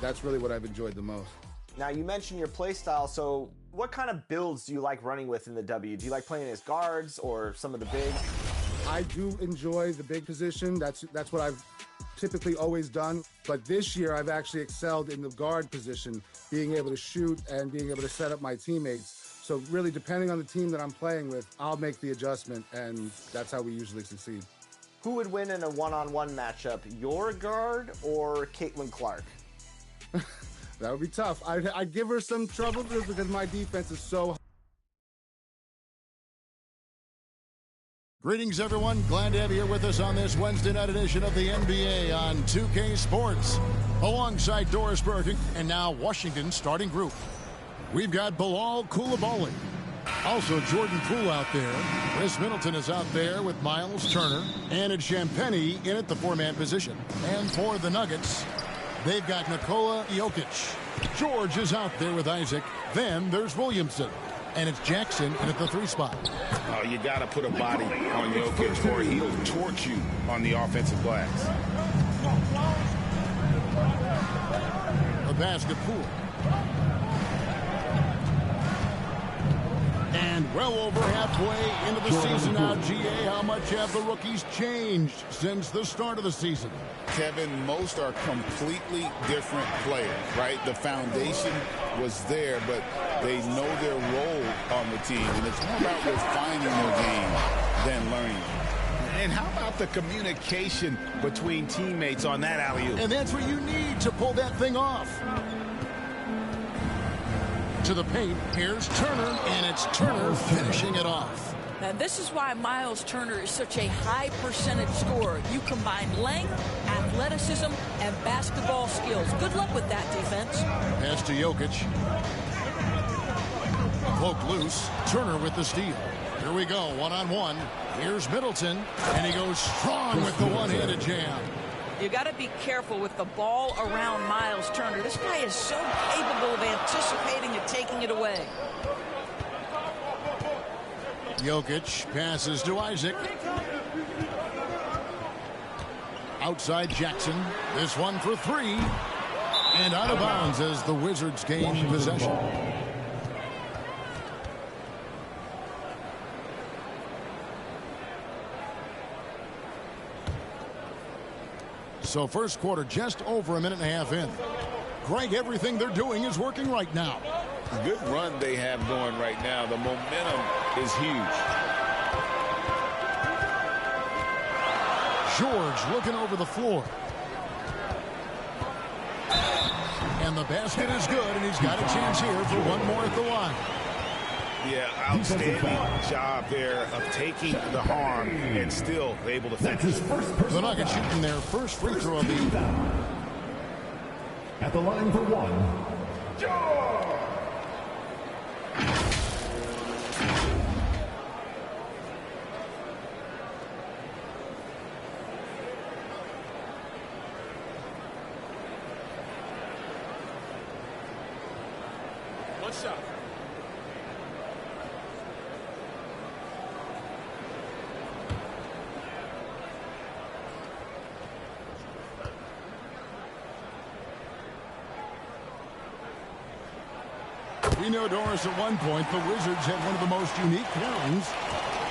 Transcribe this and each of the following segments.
that's really what I've enjoyed the most. Now, you mentioned your play style, so what kind of builds do you like running with in the W? Do you like playing as guards or some of the bigs? I do enjoy the big position. That's what I've typically always done. But this year, I've actually excelled in the guard position, being able to shoot and being able to set up my teammates. So really, depending on the team that I'm playing with, I'll make the adjustment, and that's how we usually succeed. Who would win in a one-on-one matchup, your guard or Caitlin Clark? That would be tough. I'd give her some trouble because my defense is so. Greetings, everyone. Glad to have you here with us on this Wednesday night edition of the NBA on 2K Sports. Alongside Doris Burke and now Washington's starting group. We've got Bilal Coulibaly. Also Jordan Poole out there. Chris Middleton is out there with Miles Turner. And it's Champagnie in at the four-man position. And for the Nuggets, they've got Nikola Jokic. George is out there with Isaac. Then there's Williamson. And it's Jackson in at the three spot. You got to put a body on Jokic or he'll torch you on the offensive glass. A basket Poole. And well over halfway into the season now, GA, how much have the rookies changed since the start of the season? Kevin, most are completely different players, right? The foundation was there, but they know their role on the team, and it's more about refining their game than learning. And how about the communication between teammates on that alley-oop? And that's what you need to pull that thing off. To the paint, here's Turner, and it's Turner finishing it off. And this is why Miles Turner is such a high percentage scorer. You combine length, athleticism, and basketball skills. Good luck with that defense. Pass to Jokic. Cloak loose. Turner with the steal. Here we go, one-on-one. Here's Middleton, and he goes strong with the one-handed jam. You got to be careful with the ball around Miles Turner. This guy is so capable of anticipating and taking it away. Jokic passes to Isaac. Outside Jackson. This one for three. And out of bounds as the Wizards gain possession. So first quarter just over a minute and a half in. Greg, everything they're doing is working right now. Good run they have going right now. The momentum is huge. George looking over the floor. And the basket is good, and he's got a chance here for one more at the line. Yeah, outstanding job there of taking the harm and still able to finish. The Nuggets shooting their first free throw of the evening. At the line for one, George! What's up? We know, Doris, at one point the Wizards had one of the most unique runs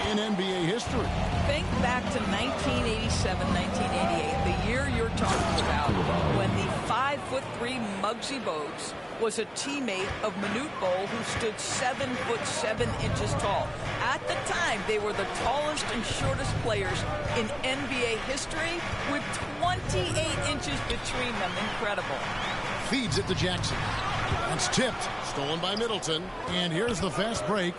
in NBA history. Think back to 1987, 1988, the year you're talking about, when the 5'3" Muggsy Bogues was a teammate of Manute Bol, who stood 7'7" tall. At the time, they were the tallest and shortest players in NBA history, with 28 inches between them. Incredible. Feeds it to Jackson. It's tipped, stolen by Middleton, and here's the fast break.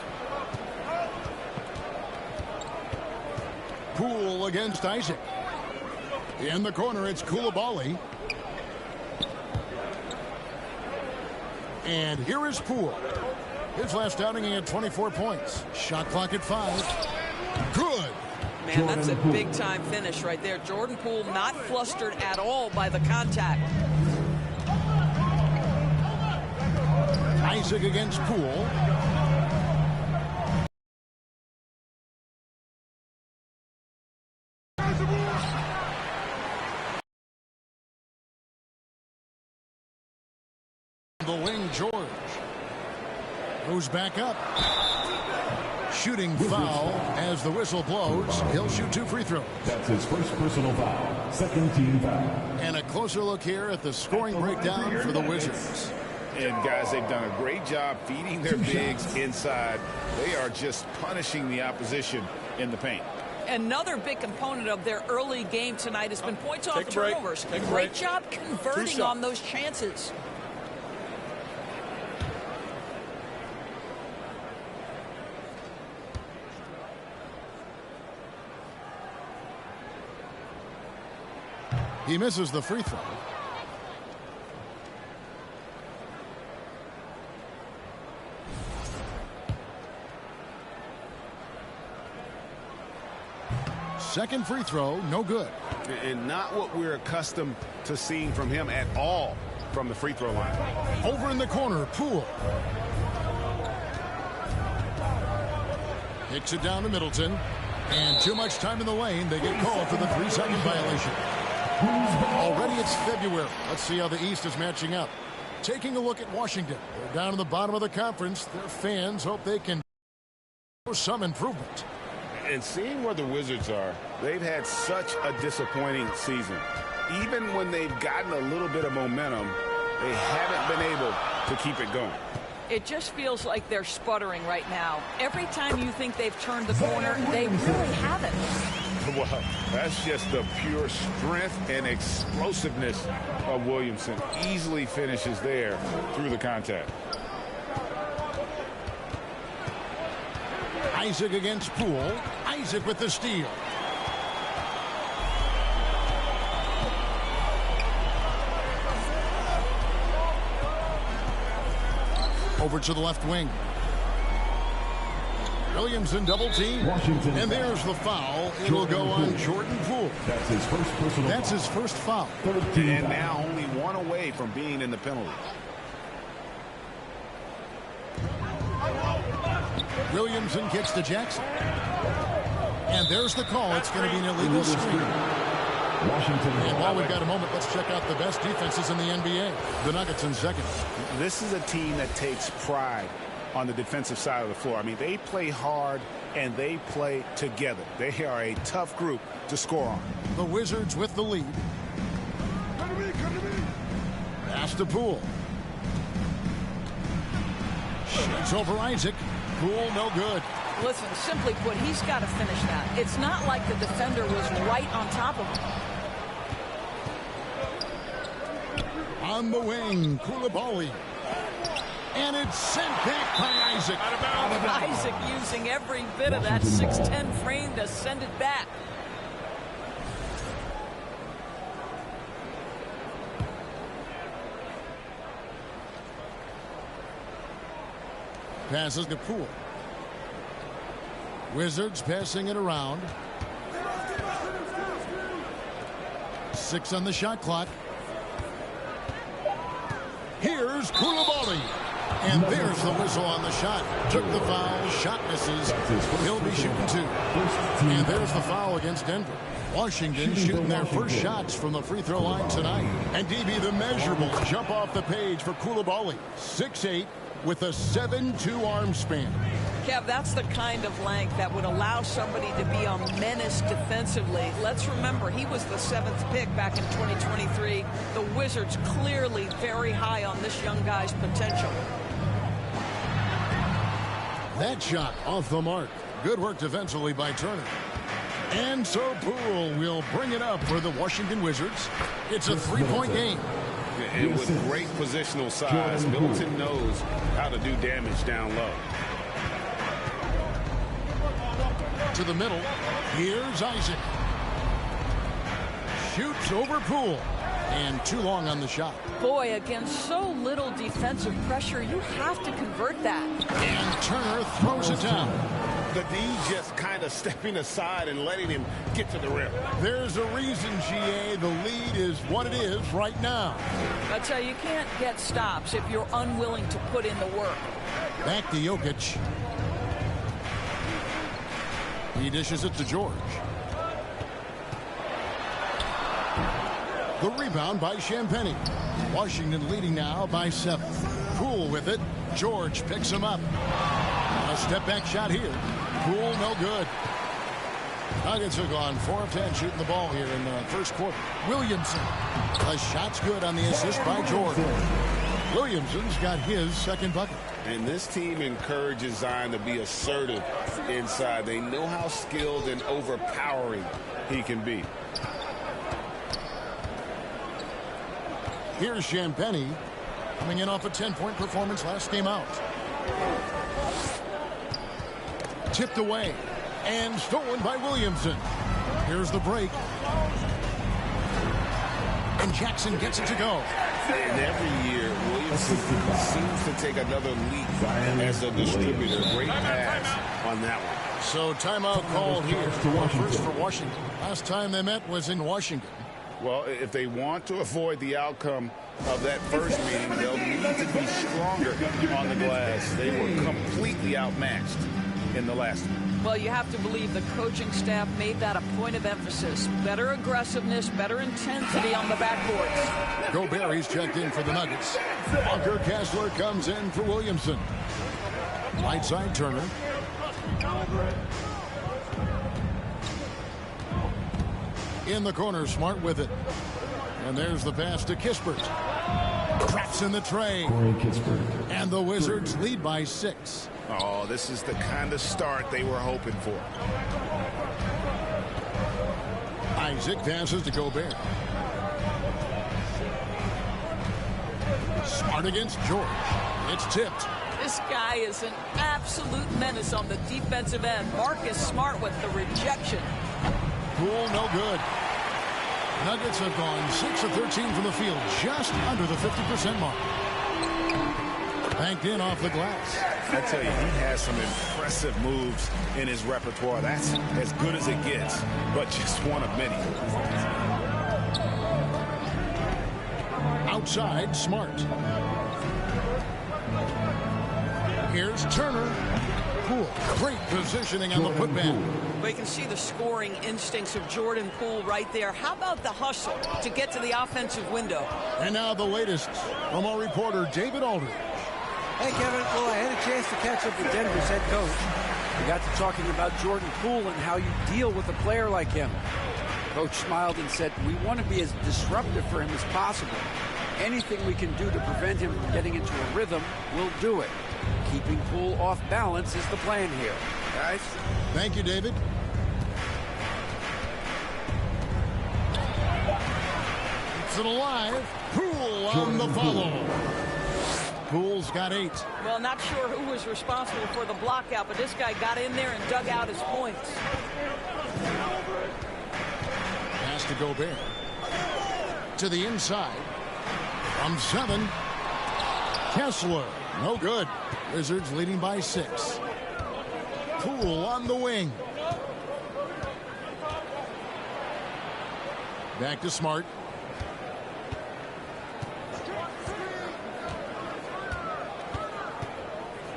Poole against Isaac. In the corner, it's Coulibaly. And here is Poole. His last outing, he had 24 points. Shot clock at 5. Good. Man, that's a big-time finish right there. Jordan Poole not flustered at all by the contact. Isaac against Poole. The wing, George. Goes back up. Shooting foul as the whistle blows. He'll shoot 2 free throws. That's his first personal foul. Second team foul. And a closer look here at the scoring breakdown for the Wizards. And guys, they've done a great job feeding their bigs inside. They are just punishing the opposition in the paint. Another big component of their early game tonight has been points off turnovers. Great job converting on those chances. He misses the free throw. Second free throw, no good. And not what we're accustomed to seeing from him at all from the free throw line. Over in the corner, Poole. Kicks it down to Middleton. And too much time in the lane. They get called for the 3-second violation. Already it's February. Let's see how the East is matching up. Taking a look at Washington. They're down in the bottom of the conference. Their fans hope they can show some improvement. And seeing where the Wizards are, they've had such a disappointing season. Even when they've gotten a little bit of momentum, they haven't been able to keep it going. It just feels like they're sputtering right now. Every time you think they've turned the corner, they really haven't. Well, that's just the pure strength and explosiveness of Williamson. Easily finishes there through the contact. Isaac against Poole. Isaac with the steal. Over to the left wing. Williamson double team. Washington. And there's the foul. It'll go on Jordan Poole. That's his first personal foul. That's his first foul. And now only one away from being in the penalty. Williamson kicks to Jackson. And there's the call. It's going to be an illegal screen. Washington. And while we've got a moment, let's check out the best defenses in the NBA. The Nuggets in second. This is a team that takes pride on the defensive side of the floor. I mean, they play hard and they play together. They are a tough group to score on. The Wizards with the lead. Pass to Poole. Shoots over Isaac. Poole, no good. Listen, simply put, he's got to finish that. It's not like the defender was right on top of him. On the wing, Koulibaly. And it's sent back by Isaac. Isaac using every bit of that 6'10" frame to send it back. Passes to Poole. Wizards passing it around. 6 on the shot clock. Here's Koulibaly. And there's the whistle on the shot. Took the foul. Shot misses. He'll be shooting 2. And there's the foul against Denver. Washington shooting their first shots from the free throw line tonight. And DB, the measurables jump off the page for Koulibaly. 6'8" with a 7'2" arm span. Kev, that's the kind of length that would allow somebody to be a menace defensively. Let's remember, he was the 7th pick back in 2023. The Wizards clearly very high on this young guy's potential. That shot off the mark. Good work defensively by Turner. And so Poole will bring it up for the Washington Wizards. It's a 3-point game. And with great positional size, Middleton knows how to do damage down low. To the middle. Here's Isaac. Shoots over Poole. And too long on the shot. Boy, against so little defensive pressure, you have to convert that. And Turner throws it down. The D just kind of stepping aside and letting him get to the rim. There's a reason, GA, the lead is what it is right now. I tell you, you can't get stops if you're unwilling to put in the work. Back to Jokic. He dishes it to George. The rebound by Champagnie. Washington leading now by 7. Poole with it. George picks him up. A step back shot here. Poole, no good. Nuggets have gone 4 of 10 shooting the ball here in the first quarter. Williamson. The shot's good on the assist by Jordan. Williamson's got his second bucket. And this team encourages Zion to be assertive inside. They know how skilled and overpowering he can be. Here's Champagnie coming in off a 10-point performance last game out. Tipped away and stolen by Williamson. Here's the break. And Jackson gets it to go. And every year, Williamson seems to take another leap as a distributor. Great pass on that one. So timeout called here. First for Washington. Last time they met was in Washington. Well, if they want to avoid the outcome of that first meeting, they'll need to be stronger on the glass. They were completely outmatched in the last one. Well, you have to believe the coaching staff made that a point of emphasis. Better aggressiveness, better intensity on the backboards. Gobert, he's checked in for the Nuggets. Walker Kessler comes in for Williamson. Right side Turner. In the corner, Smart with it. And there's the pass to Kispert. Traps in the tray. And the Wizards lead by 6. Oh, this is the kind of start they were hoping for. Isaac passes to Gobert. Smart against George. It's tipped. This guy is an absolute menace on the defensive end. Marcus Smart with the rejection. Poole, no good. Nuggets have gone 6 of 13 from the field, just under the 50% mark. Banked in off the glass. I tell you, he has some impressive moves in his repertoire. That's as good as it gets, but just one of many. Outside, Smart. Here's Turner. Poole. Great positioning on the putback. But you can see the scoring instincts of Jordan Poole right there. How about the hustle to get to the offensive window? And now the latest from our reporter, David Aldridge. Hey, Kevin. Well, I had a chance to catch up with Denver's head coach. We got to talking about Jordan Poole and how you deal with a player like him. Coach smiled and said, we want to be as disruptive for him as possible. Anything we can do to prevent him from getting into a rhythm, we'll do it. Keeping Poole off balance is the plan here. Guys? Thank you, David. Keeps it alive. Poole on the follow. Poole's got 8. Well, not sure who was responsible for the block out, but this guy got in there and dug out his points. Pass to Gobert. To the inside. From 7. Kessler. No good. Wizards leading by 6. Poole on the wing. Back to Smart.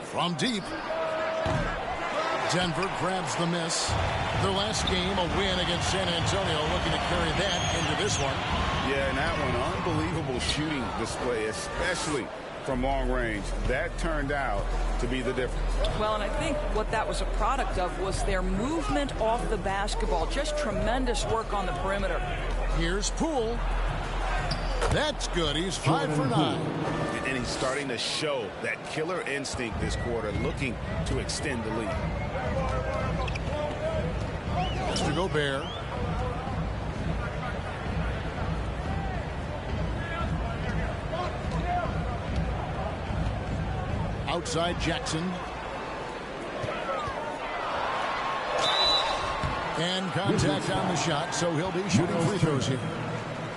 From deep. Denver grabs the miss. Their last game, a win against San Antonio, looking to carry that into this one. Yeah, and that one, unbelievable shooting display, especially from long range. That turned out to be the difference. Well, and I think what that was a product of was their movement off the basketball. Just tremendous work on the perimeter. Here's Poole. That's good. He's 5 for 9. And he's starting to show that killer instinct this quarter, looking to extend the lead. Mr. Gobert. Outside Jackson. And contact on the shot, so he'll be shooting free throws here.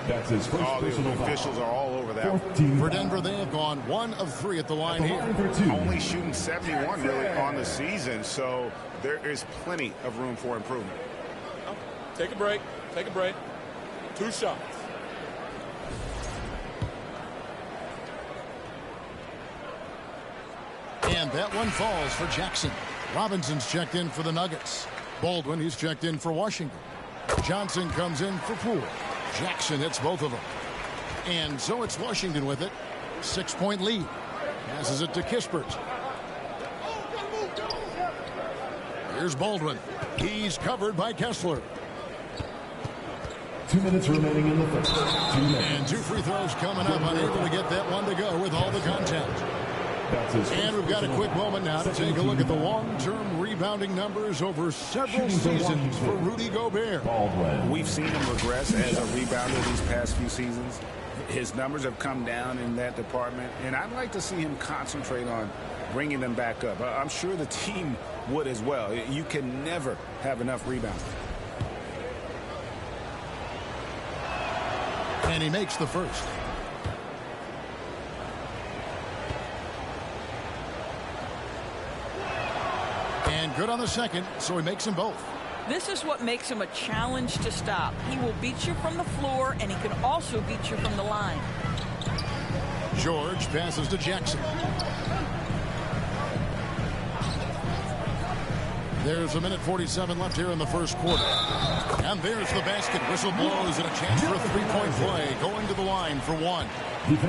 That's his first personal the officials are all over that one. For Denver, they have gone 1 of 3 at the line here. Only shooting 71 really on the season, so there is plenty of room for improvement. Take a break. Take a break. 2 shots. And that one falls for Jackson. Robinson's checked in for the Nuggets. Baldwin, he's checked in for Washington. Johnson comes in for Poole. Jackson hits both of them. And so it's Washington with it. 6-point lead. Passes it to Kispert. Here's Baldwin. He's covered by Kessler. 2 minutes remaining in the first. 2 minutes. And 2 free throws coming up. Unable to get that one to go with all the contact. And we've got a quick moment now to take a look at the long-term rebounding numbers over several seasons for Rudy Gobert. We've seen him regress as a rebounder these past few seasons. His numbers have come down in that department, and I'd like to see him concentrate on bringing them back up. I'm sure the team would as well. You can never have enough rebounds. And he makes the first. And good on the second, so he makes them both. This is what makes him a challenge to stop. He will beat you from the floor, and he can also beat you from the line. George passes to Jackson. There's 1:47 left here in the first quarter. And there's the basket. Whistle blows and a chance for a three-point play. Going to the line for one.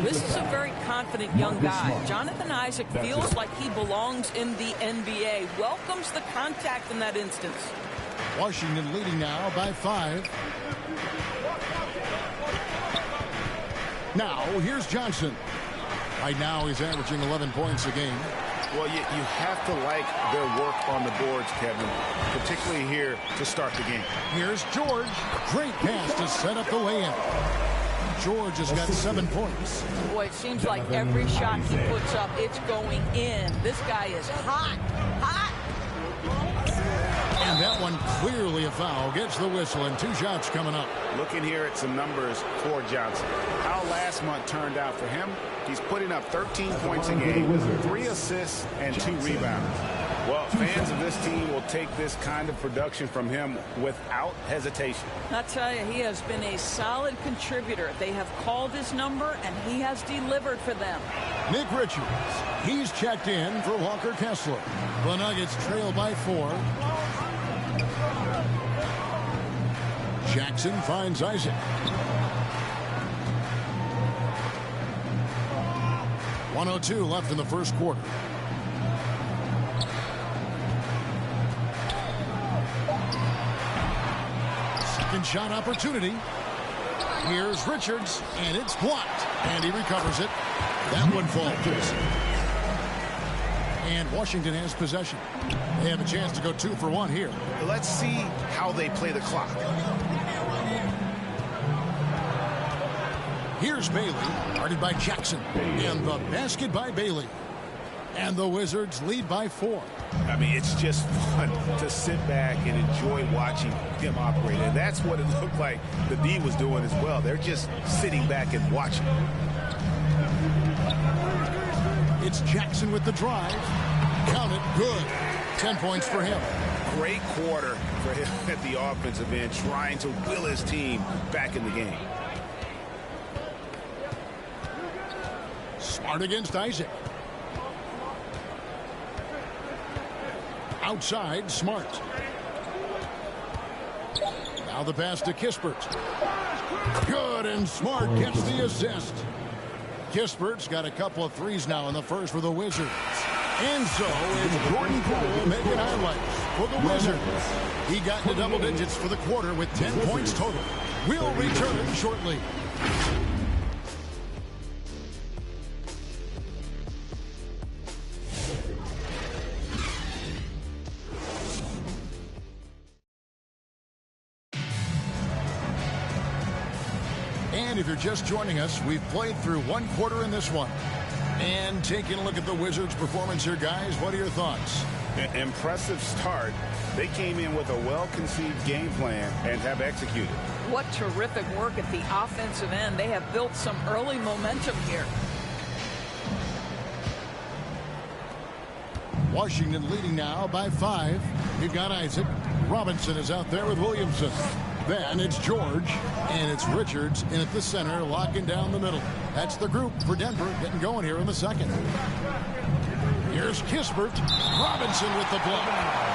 This is a very confident young guy. Jonathan Isaac feels like he belongs in the NBA. Welcomes the contact in that instance. Washington leading now by 5. Now, here's Johnson. Right now, he's averaging 11 points a game. Well, you have to like their work on the boards, Kevin, particularly here to start the game. Here's George. Great pass to set up the lay-in. George has got 7 points. Boy, it seems like every shot he puts up, it's going in. This guy is hot, hot. And that one clearly a foul. Gets the whistle, and 2 shots coming up. Looking here at some numbers for Johnson. How last month turned out for him, he's putting up 13 points a game, 3 assists, and 2 rebounds. Well, fans of this team will take this kind of production from him without hesitation. I'll tell you, he has been a solid contributor. They have called his number, and he has delivered for them. Nick Richards. He's checked in for Walker Kessler. The Nuggets trail by 4. Jackson finds Isaac. .102 left in the first quarter. Second shot opportunity. Here's Richards, and it's blocked. And he recovers it. That one falls. And Washington has possession. They have a chance to go 2 for 1 here. Let's see how they play the clock. Here's Bailey, guarded by Jackson. And the basket by Bailey. And the Wizards lead by 4. I mean, it's just fun to sit back and enjoy watching him operate. And that's what it looked like the D was doing as well. They're just sitting back and watching. It's Jackson with the drive. Count it. Good. 10 points for him. Great quarter for him at the offensive end, trying to will his team back in the game. Smart against Isaac. Outside, Smart. Now the pass to Kispert. Good, and Smart gets the assist. Kispert's got a couple of threes now in the first for the Wizards. And so it's Jordan Poole making highlights for the Wizards. He got into double digits for the quarter with 10 points total. We'll return shortly. And if you're just joining us, we've played through 1 quarter in this one. And taking a look at the Wizards' performance here, guys, what are your thoughts? Impressive start. They came in with a well-conceived game plan and have executed. What terrific work at the offensive end. They have built some early momentum here. Washington leading now by 5. We've got Isaac. Robinson is out there with Williamson. Then it's George, and it's Richards in at the center, locking down the middle. That's the group for Denver getting going here in the second. Here's Kispert. Robinson with the block.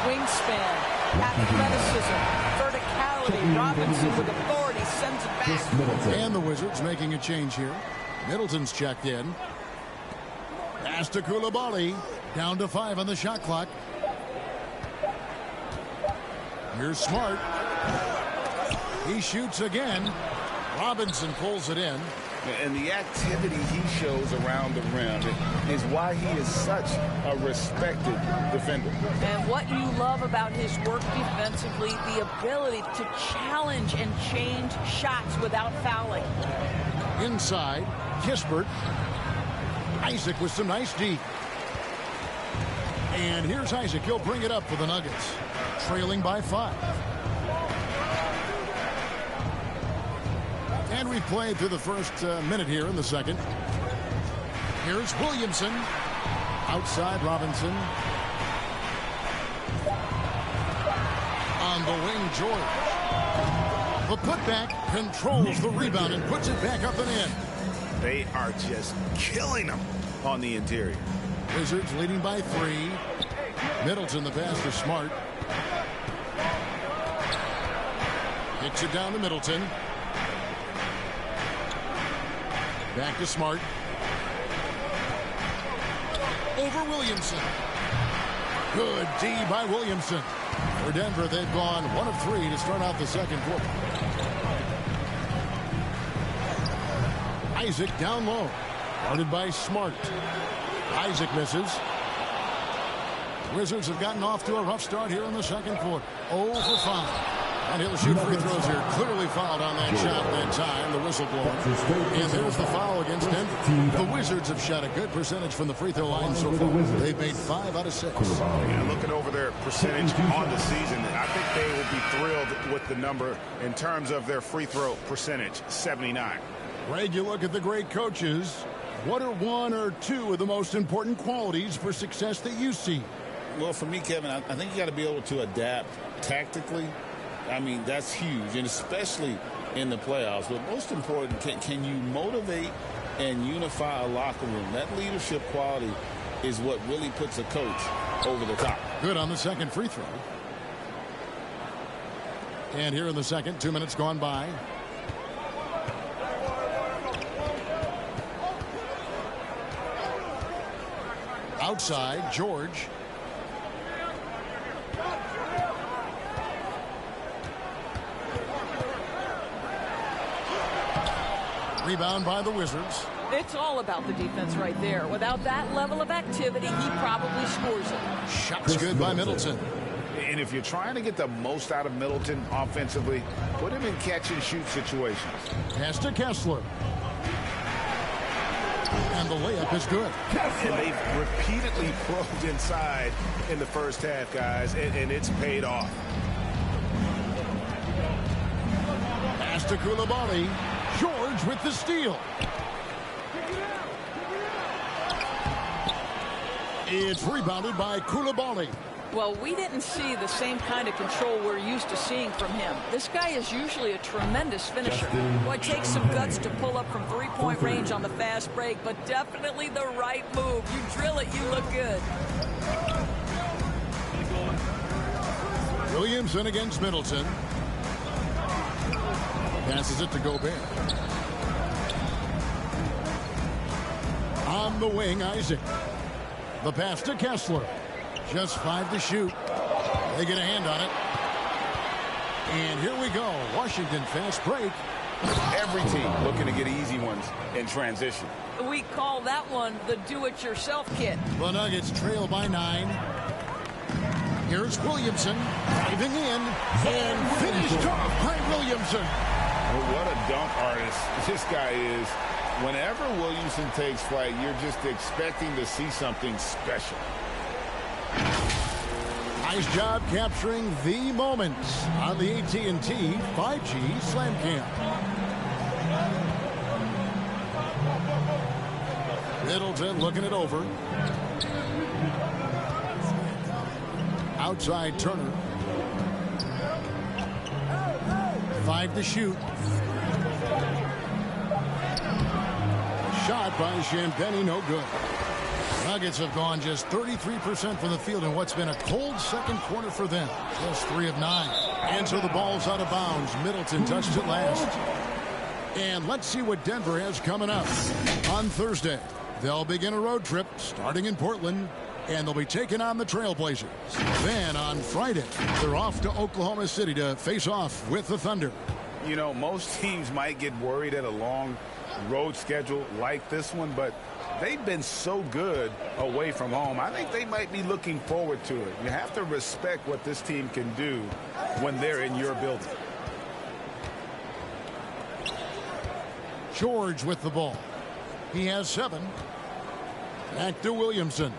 Wingspan, athleticism, verticality. Robinson with authority, sends it back. And the Wizards making a change here. Middleton's checked in. Pass to Koulibaly. Down to 5 on the shot clock. Here's Smart. He shoots again. Robinson pulls it in. And the activity he shows around the rim is why he is such a respected defender. And what you love about his work defensively, the ability to challenge and change shots without fouling. Inside, Kispert. Isaac with some nice D. And here's Isaac. He'll bring it up for the Nuggets. Trailing by 5. And we've played through the first minute here in the second. Here's Williamson. Outside Robinson. On the wing, George. The putback controls the rebound and puts it back up and in. They are just killing them on the interior. Wizards leading by 3. Middleton the pass to Smart. Kicks it down to Middleton. Back to Smart. Over Williamson. Good D by Williamson. For Denver, they've gone 1 of 3 to start out the second quarter. Isaac down low. Guarded by Smart. Isaac misses. Wizards have gotten off to a rough start here in the second quarter. 0 for 5. And he'll shoot free throws here. Clearly fouled on that shot that time. The whistle blown. And there's the foul against Denver. The Wizards have shot a good percentage from the free throw line so far. They've made 5 out of 6. Yeah, looking over their percentage on the season, I think they will be thrilled with the number in terms of their free throw percentage, 79. Greg, you look at the great coaches. What are 1 or 2 of the most important qualities for success that you see? Well, for me, Kevin, I think you got to be able to adapt tactically. I mean, that's huge, and especially in the playoffs. But most important, can you motivate and unify a locker room? That leadership quality is what really puts a coach over the top. Good on the second free throw. And here in the second, 2 minutes gone by. Outside, George. Rebound by the Wizards. It's all about the defense right there. Without that level of activity, he probably scores it. Shots good by Middleton. And if you're trying to get the most out of Middleton offensively, put him in catch-and-shoot situations. Pass to Kessler. And the layup is good. And they've repeatedly probed inside in the first half, guys, and it's paid off. Pass to Koulibaly. George with the steal. It's rebounded by Koulibaly. Well, we didn't see the same kind of control we're used to seeing from him. This guy is usually a tremendous finisher. Well, it takes some guts to pull up from three-point range on the fast break, but definitely the right move. You drill it, you look good. Williamson against Middleton. Passes it to Gobert. On the wing, Isaac. The pass to Kessler. Just 5 to shoot. They get a hand on it. And here we go. Washington fast break. Every team looking to get easy ones in transition. We call that one the do-it-yourself kit. The Nuggets trail by 9. Here's Williamson driving in and finished off by Williamson. Well, what a dunk artist this guy is. Whenever Williamson takes flight, you're just expecting to see something special. Nice job capturing the moments on the AT&T 5G Slam Cam. Middleton looking it over. Outside Turner. 5 to shoot. Shot by Champagny, no good. Nuggets have gone just 33% from the field in what's been a cold second quarter for them. Just 3 of 9. And so the ball's out of bounds. Middleton touched it last. And let's see what Denver has coming up. On Thursday, they'll begin a road trip starting in Portland, and they'll be taking on the Trailblazers. Then on Friday, they're off to Oklahoma City to face off with the Thunder. You know, most teams might get worried at a long road schedule like this one, but they've been so good away from home. I think they might be looking forward to it. You have to respect what this team can do when they're in your building. George with the ball. He has 7. Back to Williamson.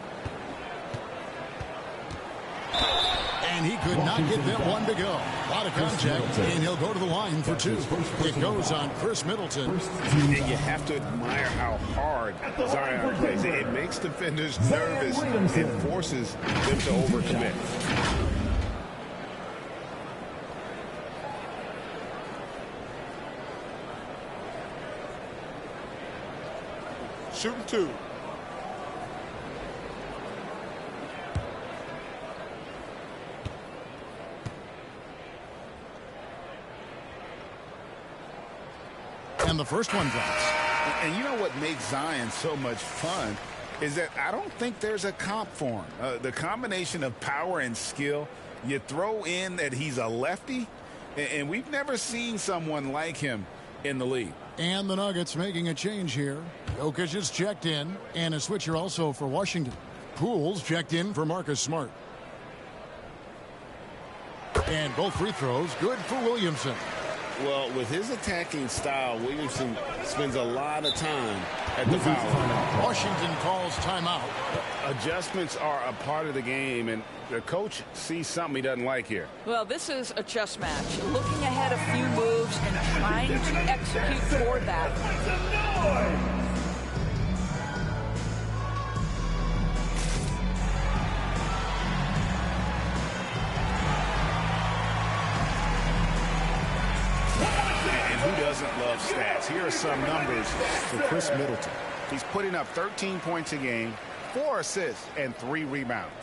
And he could not get that one to go. A lot of contact, and he'll go to the line for 2. It goes on Chris Middleton. And you have to admire how hard Zion plays. It makes defenders nervous and forces them to overcommit. Shooting 2. And the first one drops. And you know what makes Zion so much fun is that I don't think there's a comp for him. The combination of power and skill, you throw in that he's a lefty, and we've never seen someone like him in the league. And the Nuggets making a change here. Jokic is checked in, and a switcher also for Washington. Poole's checked in for Marcus Smart. And both free throws good for Williamson. Well, with his attacking style, Williamson spends a lot of time at the foul line. Washington calls timeout. Adjustments are a part of the game, and the coach sees something he doesn't like here. Well, this is a chess match. Looking ahead a few moves and trying to execute toward that. Love stats. Here are some numbers for Chris Middleton. He's putting up 13 points a game, 4 assists, and 3 rebounds.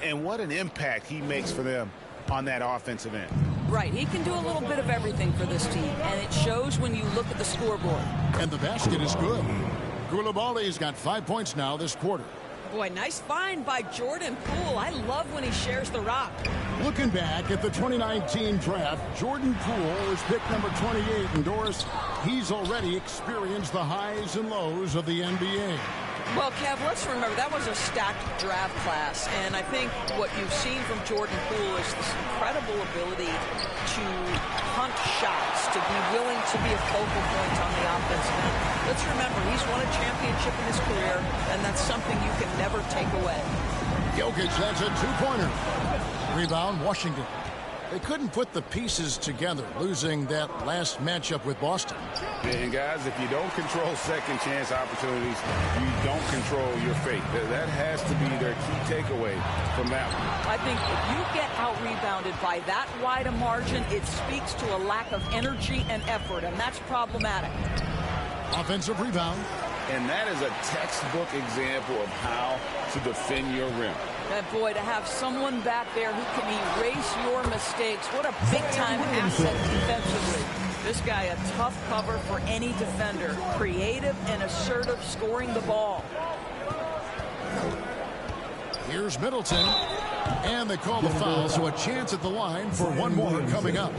And what an impact he makes for them on that offensive end. Right. He can do a little bit of everything for this team, and it shows when you look at the scoreboard. And the basket is good. Koulibaly's got 5 points now this quarter. Boy, nice find by Jordan Poole. I love when he shares the rock. Looking back at the 2019 draft, Jordan Poole is pick number 28. And Doris, he's already experienced the highs and lows of the NBA. Well, Kev, let's remember that was a stacked draft class, and I think what you've seen from Jordan Poole is this incredible ability to hunt shots, to be willing to be a focal point on the offensive end. Let's remember, he's won a championship in his career, and that's something you can never take away. Jokic has a 2-pointer. Rebound, Washington. They couldn't put the pieces together, losing that last matchup with Boston. And guys, if you don't control second chance opportunities, you don't control your fate. That has to be their key takeaway from that one. I think if you get out-rebounded by that wide a margin, it speaks to a lack of energy and effort, and that's problematic. Offensive rebound. And that is a textbook example of how to defend your rim. And boy, to have someone back there who can erase your mistakes, what a big-time asset defensively. This guy, a tough cover for any defender. Creative and assertive, scoring the ball. Here's Middleton. And they call the foul, so a chance at the line for one more coming up.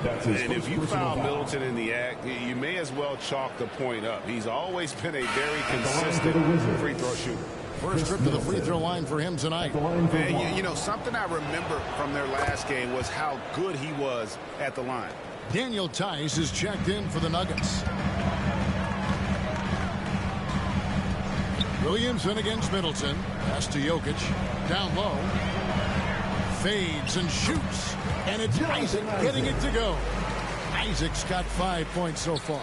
And if you foul Middleton in the act, you may as well chalk the point up. He's always been a very consistent free throw shooter. First trip to the free throw line for him tonight. And you know, something I remember from their last game was how good he was at the line. Daniel Tice is checked in for the Nuggets. Williamson against Middleton. Pass to Jokic. Down low. Fades and shoots. And it's Isaac getting it to go. Isaac's got 5 points so far.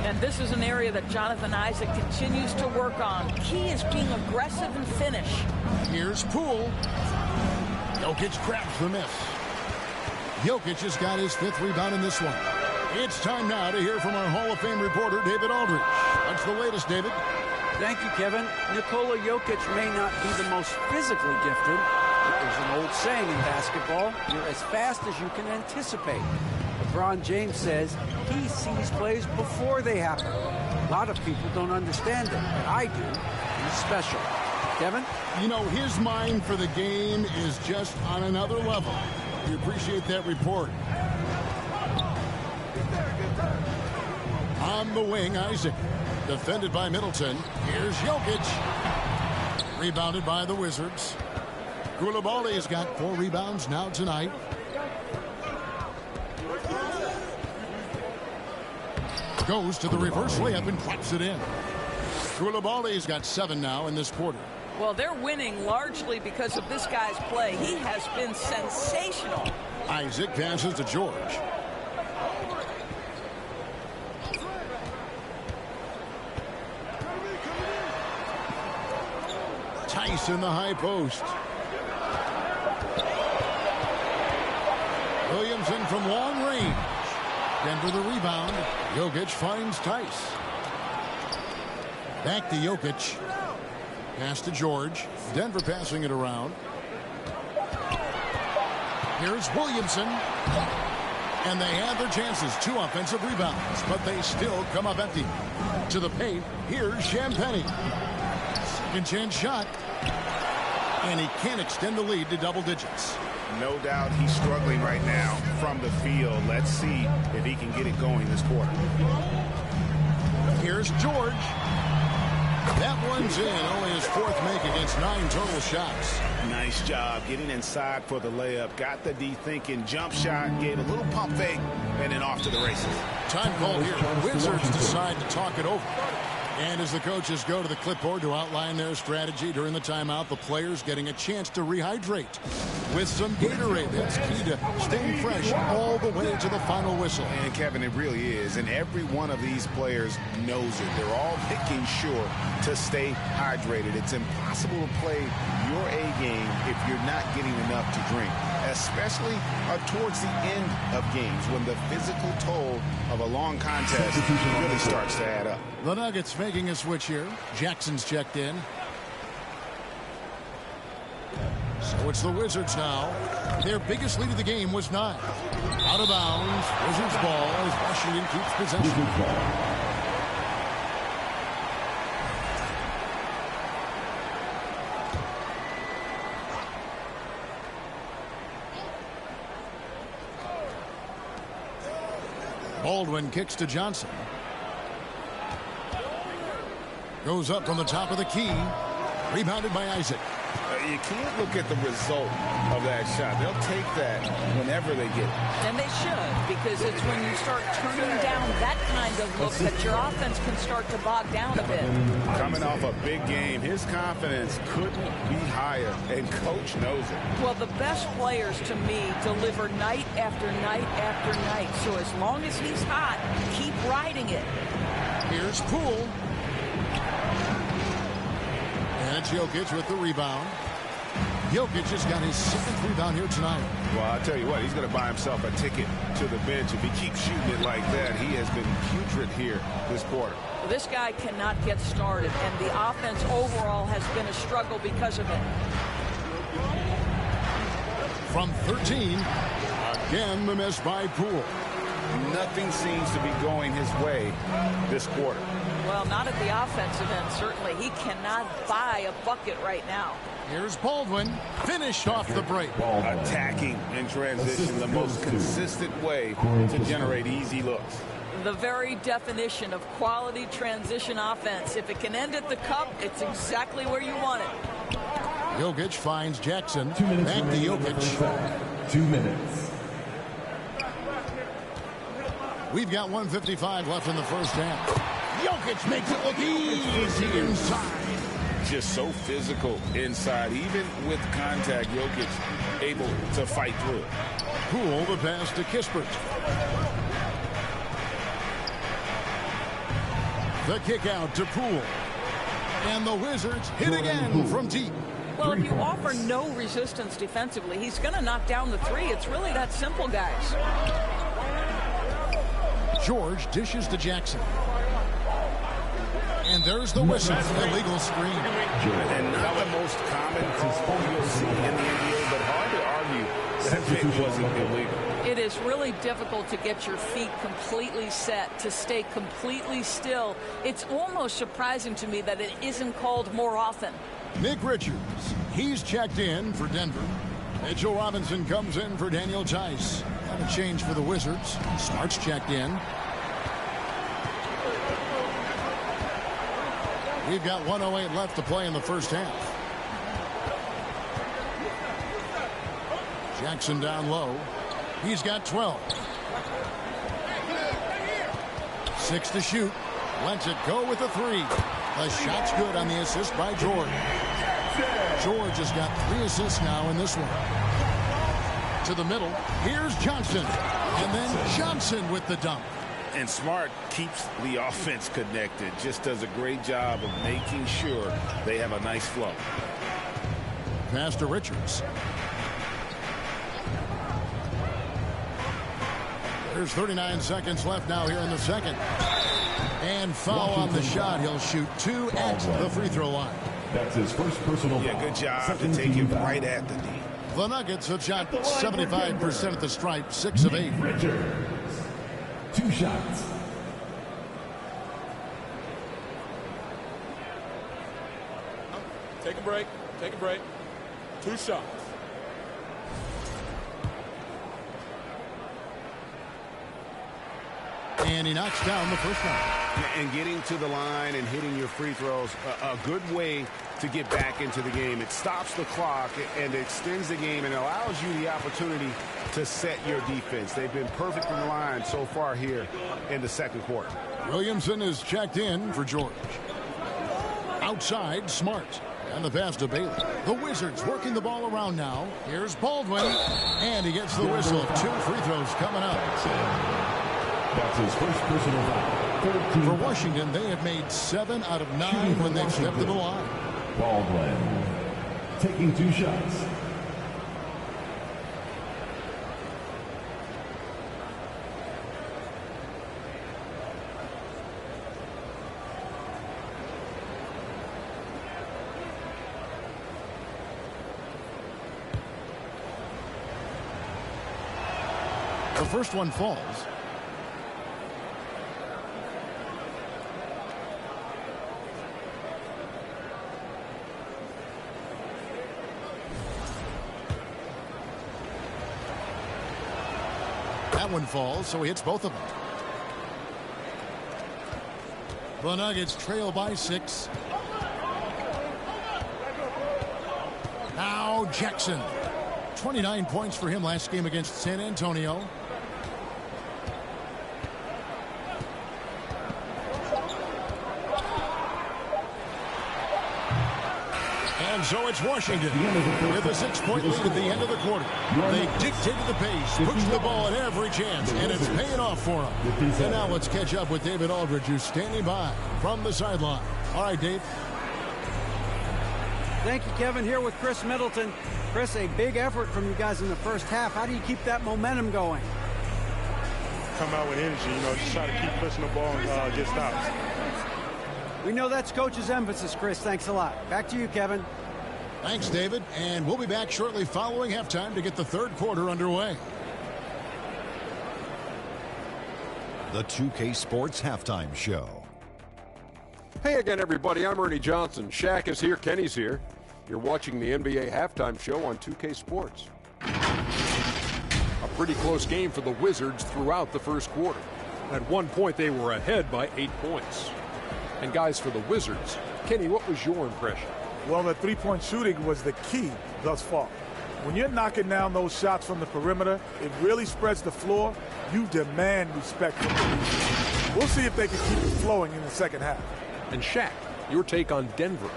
And this is an area that Jonathan Isaac continues to work on. Key is being aggressive and finish. Here's Poole. Jokic grabs the miss. Jokic has got his 5th rebound in this one. It's time now to hear from our Hall of Fame reporter, David Aldridge. What's the latest, David? Thank you, Kevin. Nikola Jokic may not be the most physically gifted, There's an old saying in basketball, you're as fast as you can anticipate. LeBron James says he sees plays before they happen. A lot of people don't understand it, but I do. He's special. Kevin? You know, his mind for the game is just on another level. We appreciate that report. On the wing, Isaac. Defended by Middleton. Here's Jokic. Rebounded by the Wizards. Koulibaly's got 4 rebounds now tonight. Goes to the reverse layup and claps it in. Koulibaly's got 7 now in this quarter. Well, they're winning largely because of this guy's play. He has been sensational. Isaac passes to George. Tice in the high post. Williamson from long range. Denver the rebound. Jokic finds Tice. Back to Jokic. Pass to George. Denver passing it around. Here's Williamson. And they have their chances. 2 offensive rebounds, but they still come up empty. To the paint, here's Champagnie. Second chance shot. And he can't extend the lead to double digits. No doubt he's struggling right now from the field. Let's see if he can get it going this quarter. Here's George. That one's in. Only his 4th make against 9 total shots. Nice job getting inside for the layup. Got the D thinking. Jump shot. Gave a little pump fake. And then off to the races. Time call here. Wizards decide to talk it over. And as the coaches go to the clipboard to outline their strategy during the timeout, the players getting a chance to rehydrate with some Gatorade. That's key to staying fresh all the way to the final whistle. And Kevin, it really is. And every one of these players knows it. They're all making sure to stay hydrated. It's impossible to play your A game if you're not getting enough to drink, especially towards the end of games when the physical toll of a long contest really starts to add up. The Nuggets making a switch here. Jackson's checked in. So it's the Wizards now. Their biggest lead of the game was 9. Out of bounds. Wizards ball as Washington keeps possession. Baldwin kicks to Johnson. Goes up from the top of the key. Rebounded by Isaac. You can't look at the result of that shot. They'll take that whenever they get it. And they should, because it's when you start turning down that kind of look that your offense can start to bog down a bit. Coming off a big game, his confidence couldn't be higher, and coach knows it. Well, the best players, to me, deliver night after night after night. So as long as he's hot, keep riding it. Here's Poole. And it's Jokic with the rebound. Jokic has got his 7th rebound here tonight. Well, I'll tell you what, he's going to buy himself a ticket to the bench. If he keeps shooting it like that, he has been putrid here this quarter. This guy cannot get started, and the offense overall has been a struggle because of it. From 13, again the miss by Poole. Nothing seems to be going his way this quarter. Well, not at the offensive end, certainly. He cannot buy a bucket right now. Here's Baldwin, finished off the break. Attacking in transition, the most consistent way to generate easy looks. The very definition of quality transition offense. If it can end at the cup, it's exactly where you want it. Jokic finds Jackson. 2 minutes Back to Jokic. 2 minutes. We've got 1:55 left in the first half. Jokic makes it look easy inside. Just so physical inside. Even with contact, Jokic able to fight through it. Poole the pass to Kispert. The kick out to Poole. And the Wizards hit again from deep. Well, if you offer no resistance defensively, he's going to knock down the 3. It's really that simple, guys. George dishes to Jackson. And there's the whistle. Illegal screen. And not the most common call you'll see in the NBA, but hard to argue that it wasn't illegal. It is really difficult to get your feet completely set, to stay completely still. It's almost surprising to me that it isn't called more often. Nick Richards, he's checked in for Denver. Mitchell Robinson comes in for Daniel Tice. And a change for the Wizards. Smart's checked in. We've got 1:08 left to play in the first half. Jackson down low. He's got 12. 6 to shoot. Lets it go with a 3. The shot's good on the assist by George. George has got 3 assists now in this one. To the middle. Here's Johnson. And then Johnson with the dunk. And Smart keeps the offense connected. Just does a great job of making sure they have a nice flow. Pass to Richards. There's 39 seconds left now here in the second. And foul on the shot. He'll shoot 2 at the free throw line. That's his first personal foul. Yeah, good job to take it right at the D. The Nuggets have shot 75% at the stripe, 6 of 8. Richards. 2 shots. Take a break. Take a break. 2 shots. And he knocks down the first one. And getting to the line and hitting your free throws, a good way to get back into the game. It stops the clock and extends the game and allows you the opportunity to set your defense. They've been perfect from the line so far here in the second quarter. Williamson is checked in for George. Outside, Smart. And the pass to Bailey. The Wizards working the ball around now. Here's Baldwin. And he gets the whistle. 2 free throws coming up. That's his first personal foul. For Washington, they have made 7 out of 9 when they've stepped to the line. Baldwin taking 2 shots. The first one falls. That one falls, so he hits both of them. The Nuggets trail by 6. Now Jackson. 29 points for him last game against San Antonio. And so it's Washington with a 6-point lead at the end of the quarter. They dictated the pace, pushed the ball at every chance, and it's paying off for them. And now let's catch up with David Aldridge, who's standing by from the sideline. All right, Dave. Thank you, Kevin. Here with Chris Middleton. Chris, a big effort from you guys in the first half. How do you keep that momentum going? Come out with energy, just try to keep pushing the ball and get stops. We know that's Coach's emphasis, Chris. Thanks a lot. Back to you, Kevin. Thanks, David. And we'll be back shortly following halftime to get the third quarter underway. The 2K Sports Halftime Show. Hey again, everybody. I'm Ernie Johnson. Shaq is here. Kenny's here. You're watching the NBA Halftime Show on 2K Sports. A pretty close game for the Wizards throughout the first quarter. At one point, they were ahead by 8 points. And guys, for the Wizards, Kenny, what was your impression? Well, the three-point shooting was the key thus far. When you're knocking down those shots from the perimeter, it really spreads the floor. You demand respect from the defense. We'll see if they can keep it flowing in the second half. And Shaq, your take on Denver.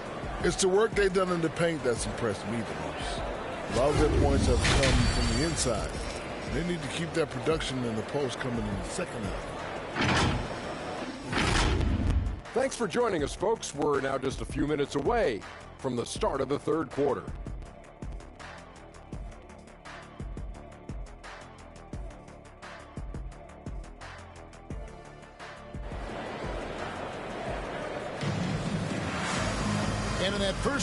It's the work they've done in the paint that's impressed me the most. A lot of their points have come from the inside. They need to keep that production in the post coming in the second half. Thanks for joining us, folks. We're now just a few minutes away from the start of the third quarter.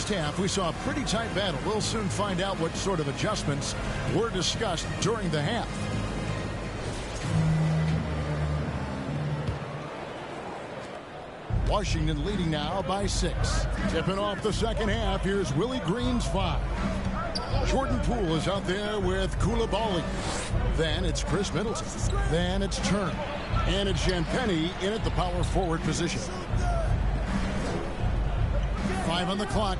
first half, we saw a pretty tight battle. We'll soon find out what sort of adjustments were discussed during the half. Washington leading now by 6. Tipping off the second half, here's Willie Green's 5. Jordan Poole is out there with Koulibaly. Then it's Chris Middleton. Then it's Turner. And it's Champagny in at the power forward position. 5 on the clock.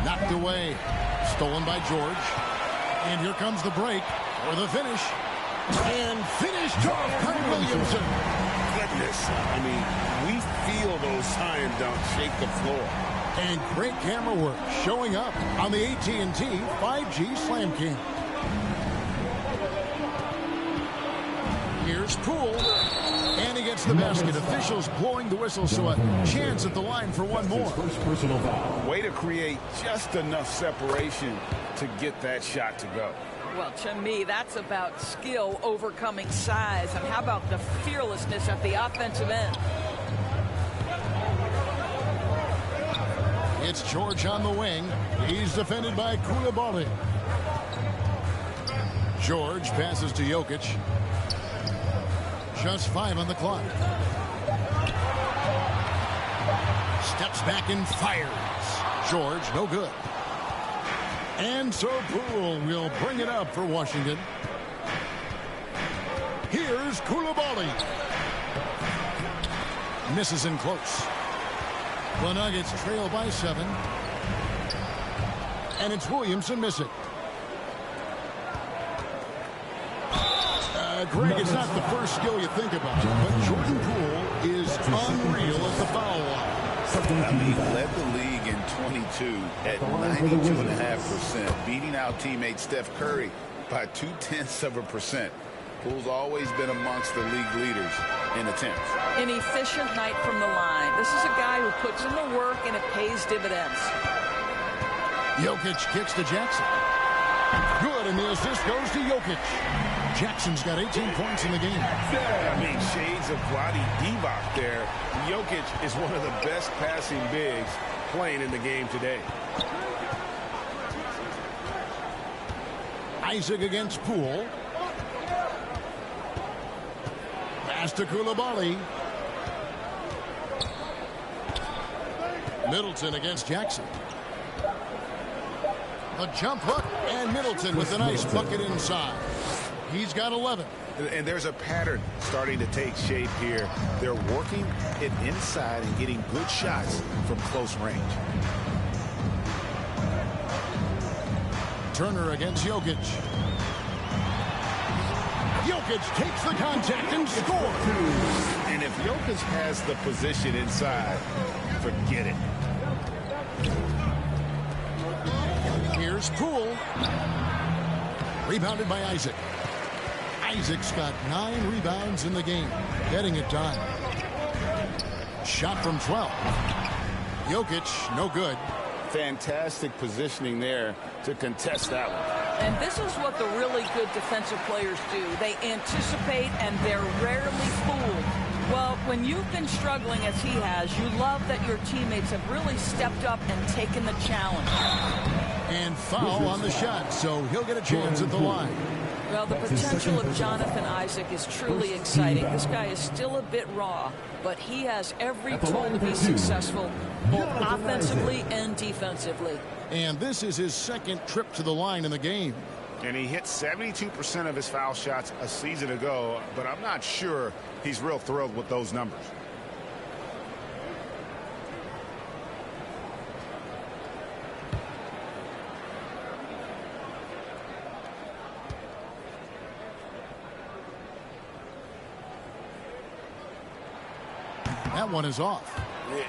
Knocked away. Stolen by George. And here comes the break for the finish. And finished off by Williamson. Goodness. I mean, we feel those science dunks shake the floor. And great camera work showing up on the AT&T 5G Slam King. Here's Poole. And he gets the basket. Officials blowing the whistle, so a chance at the line for one more. First personal foul. Way to create just enough separation to get that shot to go. Well, to me, that's about skill overcoming size. And how about the fearlessness at the offensive end? It's George on the wing. He's defended by Koulibaly. George passes to Jokic. Just 5 on the clock. Steps back and fires. George, no good. And so Poole will bring it up for Washington. Here's Koulibaly. Misses in close. The Nuggets trail by 7. And it's Williamson missing. Greg, it's not the first skill you think about, but Jordan Poole is unreal at the foul line. I mean, he led the league in 22 at 92.5%, beating out teammate Steph Curry by 0.2%. Poole's always been amongst the league leaders in attempts. An efficient night from the line. This is a guy who puts in the work and it pays dividends. Jokic kicks to Jackson. Good, and the assist goes to Jokic. Jackson's got 18 points in the game. I mean, shades of Vlade Divac there. Jokic is one of the best passing bigs playing in the game today. Isaac against Poole. Pass to Koulibaly. Middleton against Jackson. A jump hook, and Middleton with a nice bucket inside. He's got 11. And there's a pattern starting to take shape here. They're working it inside and getting good shots from close range. Turner against Jokic. Jokic takes the contact and scores. And if Jokic has the position inside, forget it. Here's Poole. Rebounded by Isaac. Isaac's got 9 rebounds in the game, getting it done. Shot from 12. Jokic, no good. Fantastic positioning there to contest that one. And this is what the really good defensive players do. They anticipate and they're rarely fooled. Well, when you've been struggling as he has, you love that your teammates have really stepped up and taken the challenge. And foul on the shot, so he'll get a chance at the line. Well, the potential of Jonathan Isaac is truly exciting. This guy is still a bit raw, but he has every tool to be successful, both offensively and defensively. And this is his second trip to the line in the game. And he hit 72% of his foul shots a season ago, but I'm not sure he's real thrilled with those numbers. That one is off.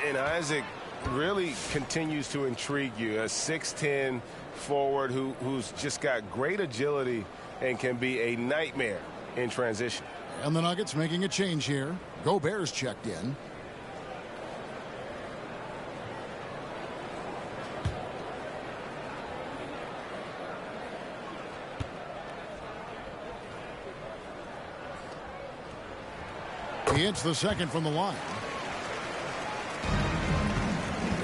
And Isaac really continues to intrigue you. A 6'10" forward who's just got great agility and can be a nightmare in transition. And the Nuggets making a change here. Gobert's checked in. He hits the second from the line.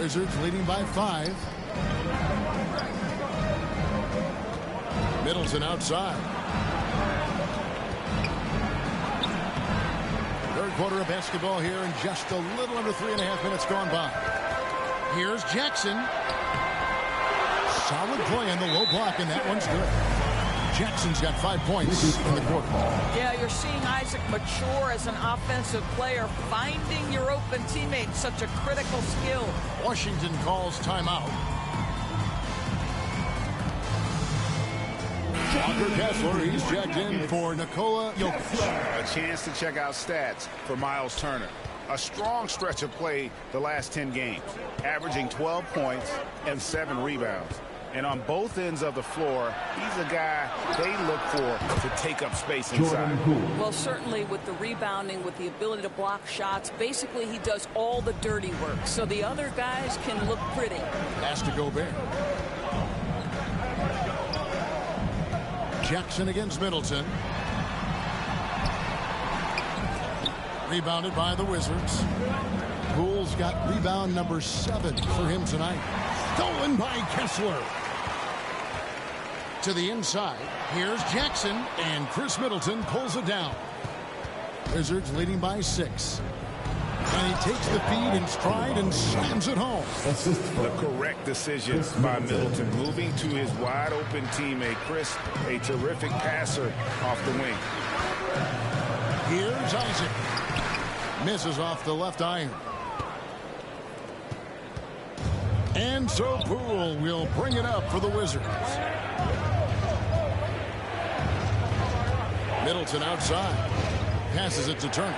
Wizards leading by 5. Middleton outside. Third quarter of basketball here, and just a little under 3.5 minutes gone by. Here's Jackson. Solid play in the low block, and that one's good. Jackson's got 5 points in the quarter. Yeah, you're seeing Isaac mature as an offensive player. Finding your open teammates, such a critical skill. Washington calls timeout. Walker Kessler, he's checked in for Nikola Jokic. A chance to check out stats for Miles Turner. A strong stretch of play the last 10 games, averaging 12 points and 7 rebounds. And on both ends of the floor, he's a guy they look for to take up space inside. Well, certainly with the rebounding, with the ability to block shots, basically he does all the dirty work. So the other guys can look pretty. Pass to Gobert. Jackson against Middleton. Rebounded by the Wizards. Poole's got rebound number 7 for him tonight. Stolen by Kessler. To the inside. Here's Jackson, and Chris Middleton pulls it down. Wizards leading by 6. And he takes the feed in stride and slams it home. The correct decision by Middleton, moving to his wide-open teammate. Chris, a terrific passer off the wing. Here's Isaac. Misses off the left iron. And so Poole will bring it up for the Wizards. Middleton outside. Passes it to Turner.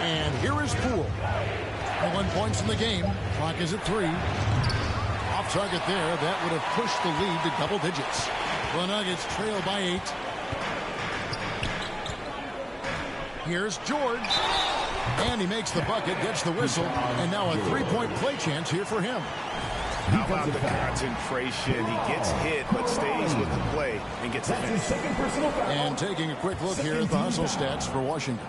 And here is Poole. 1 points in the game. Clock is at 3. Off target there. That would have pushed the lead to double digits. The Nuggets trail by 8. Here's George. And he makes the bucket, gets the whistle, and now a 3-point play chance here for him. How about the concentration? He gets hit, but stays with the play and gets it finished. And taking a quick look here at the hustle stats for Washington.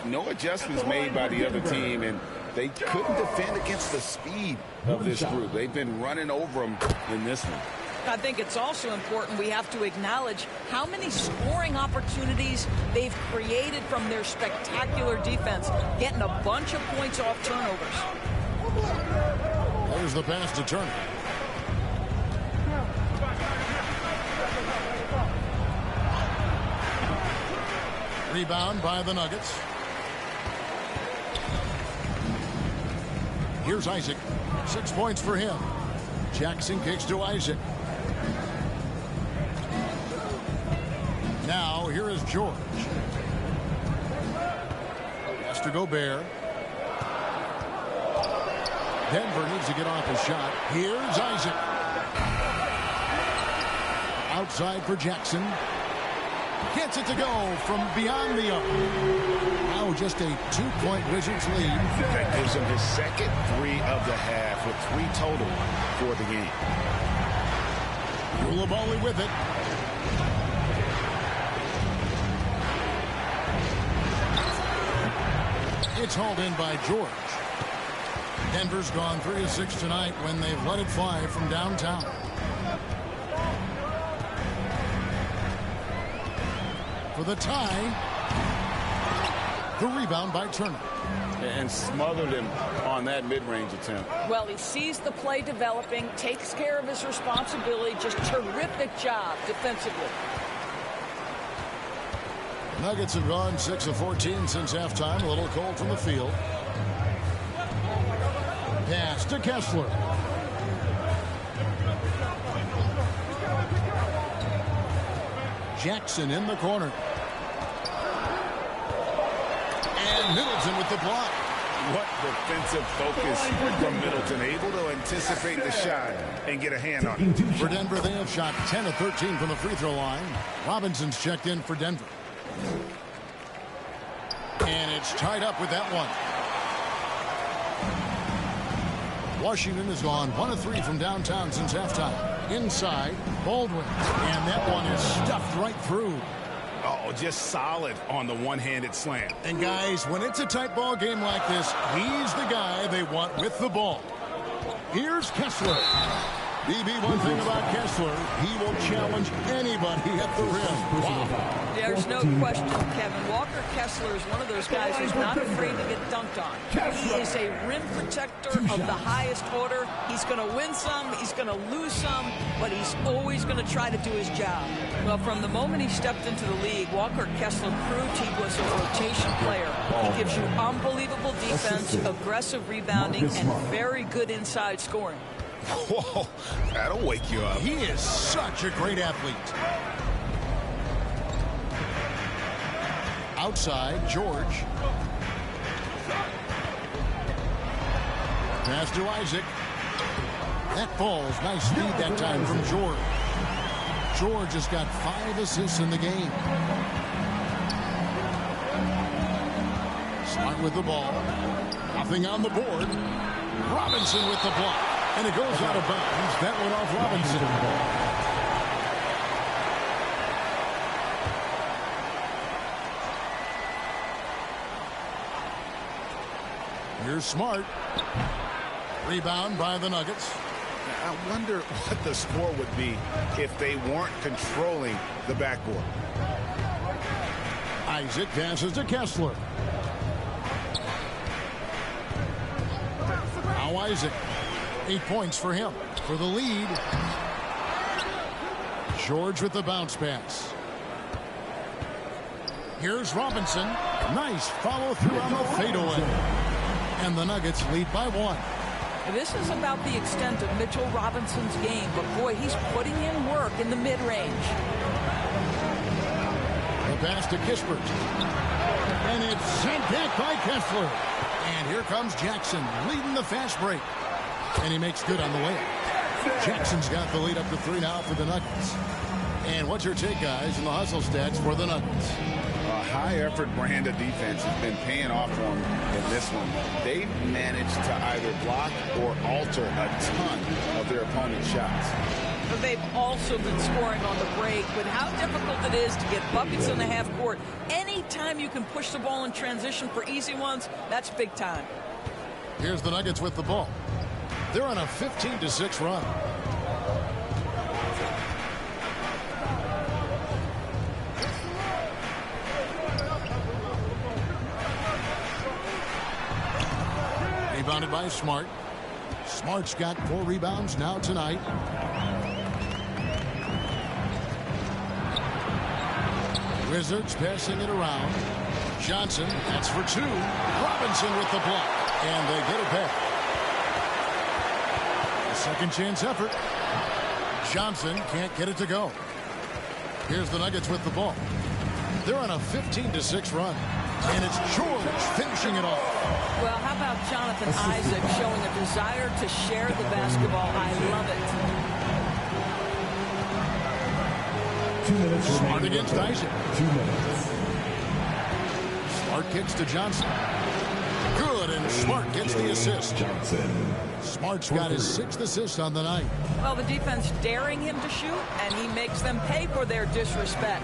No adjustments made by the other team, and they couldn't defend against the speed of this group. They've been running over them in this one. I think it's also important we have to acknowledge how many scoring opportunities they've created from their spectacular defense, getting a bunch of points off turnovers. There's the pass to Turner. Rebound by the Nuggets. Here's Isaac. 6 points for him. Jackson kicks to Isaac. Now, here is George. Has to Gobert. Denver needs to get off a shot. Here's Isaac. Outside for Jackson. Gets it to go from beyond the arc. Now just a 2-point Wizards lead. That gives him his second 3 of the half with 3 total for the game. Coulibaly with it. It's hauled in by George. Denver's gone 3 of 6 tonight when they've let it fly from downtown. For the tie. The rebound by Turner. And smothered him on that mid-range attempt. Well, he sees the play developing, takes care of his responsibility. Just terrific job defensively. Nuggets have gone 6 of 14 since halftime. A little cold from the field. Pass to Kessler. Jackson in the corner. And Middleton with the block. What defensive focus from Middleton. Able to anticipate the shot and get a hand on it. For Denver, they have shot 10 of 13 from the free throw line. Robinson's checked in for Denver. And it's tied up with that one. Washington has gone 1 of 3 from downtown since halftime. Inside, Baldwin. And that one is stuffed right through. Oh, just solid on the one-handed slam. And guys, when it's a tight ball game like this, he's the guy they want with the ball. Here's Kessler. BB, one thing about Kessler, he will challenge anybody at the rim. Wow. There's no question, Kevin. Walker Kessler is one of those guys who's not afraid to get dunked on. He is a rim protector of the highest order. He's going to win some, he's going to lose some, but he's always going to try to do his job. Well, from the moment he stepped into the league, Walker Kessler proved he was a rotation player. He gives you unbelievable defense, aggressive rebounding, and very good inside scoring. Whoa, that'll wake you up. He is such a great athlete. Outside, George. Pass to Isaac. That falls. Nice speed that time from George. George has got 5 assists in the game. Smart with the ball. Nothing on the board. Robinson with the block. And it goes out of bounds. That went off Robinson. Here's Smart. Rebound by the Nuggets. I wonder what the score would be if they weren't controlling the backcourt. Isaac passes to Kessler. Now Isaac. 8 points for him. For the lead. George with the bounce pass. Here's Robinson. Nice follow through on the fadeaway. And the Nuggets lead by 1. This is about the extent of Mitchell Robinson's game, but boy, he's putting in work in the mid-range. The pass to Kispert. And it's sent back by Kessler. And here comes Jackson leading the fast break. And he makes good on the layup. Jackson's got the lead up to 3 now for the Nuggets. And what's your take, guys, in the hustle stats for the Nuggets? A high-effort brand of defense has been paying off for them in this one. They've managed to either block or alter a ton of their opponent's shots. But they've also been scoring on the break. With how difficult it is to get buckets in the half court, anytime you can push the ball in transition for easy ones, that's big time. Here's the Nuggets with the ball. They're on a 15-6 run. Rebounded by Smart. Smart's got 4 rebounds now tonight. Wizards passing it around. Johnson, that's for 2. Robinson with the block. And they get it back. A second chance effort. Johnson can't get it to go. Here's the Nuggets with the ball. They're on a 15-6 run. And it's George finishing it off. Well, how about Jonathan Isaac showing a desire to share the basketball? I love it. 2 minutes. Smart against Isaac. 2 minutes. Smart kicks to Johnson. Good, and Smart gets the assist. Johnson. Smart's got his 6th assist on the night. Well, the defense daring him to shoot, and he makes them pay for their disrespect.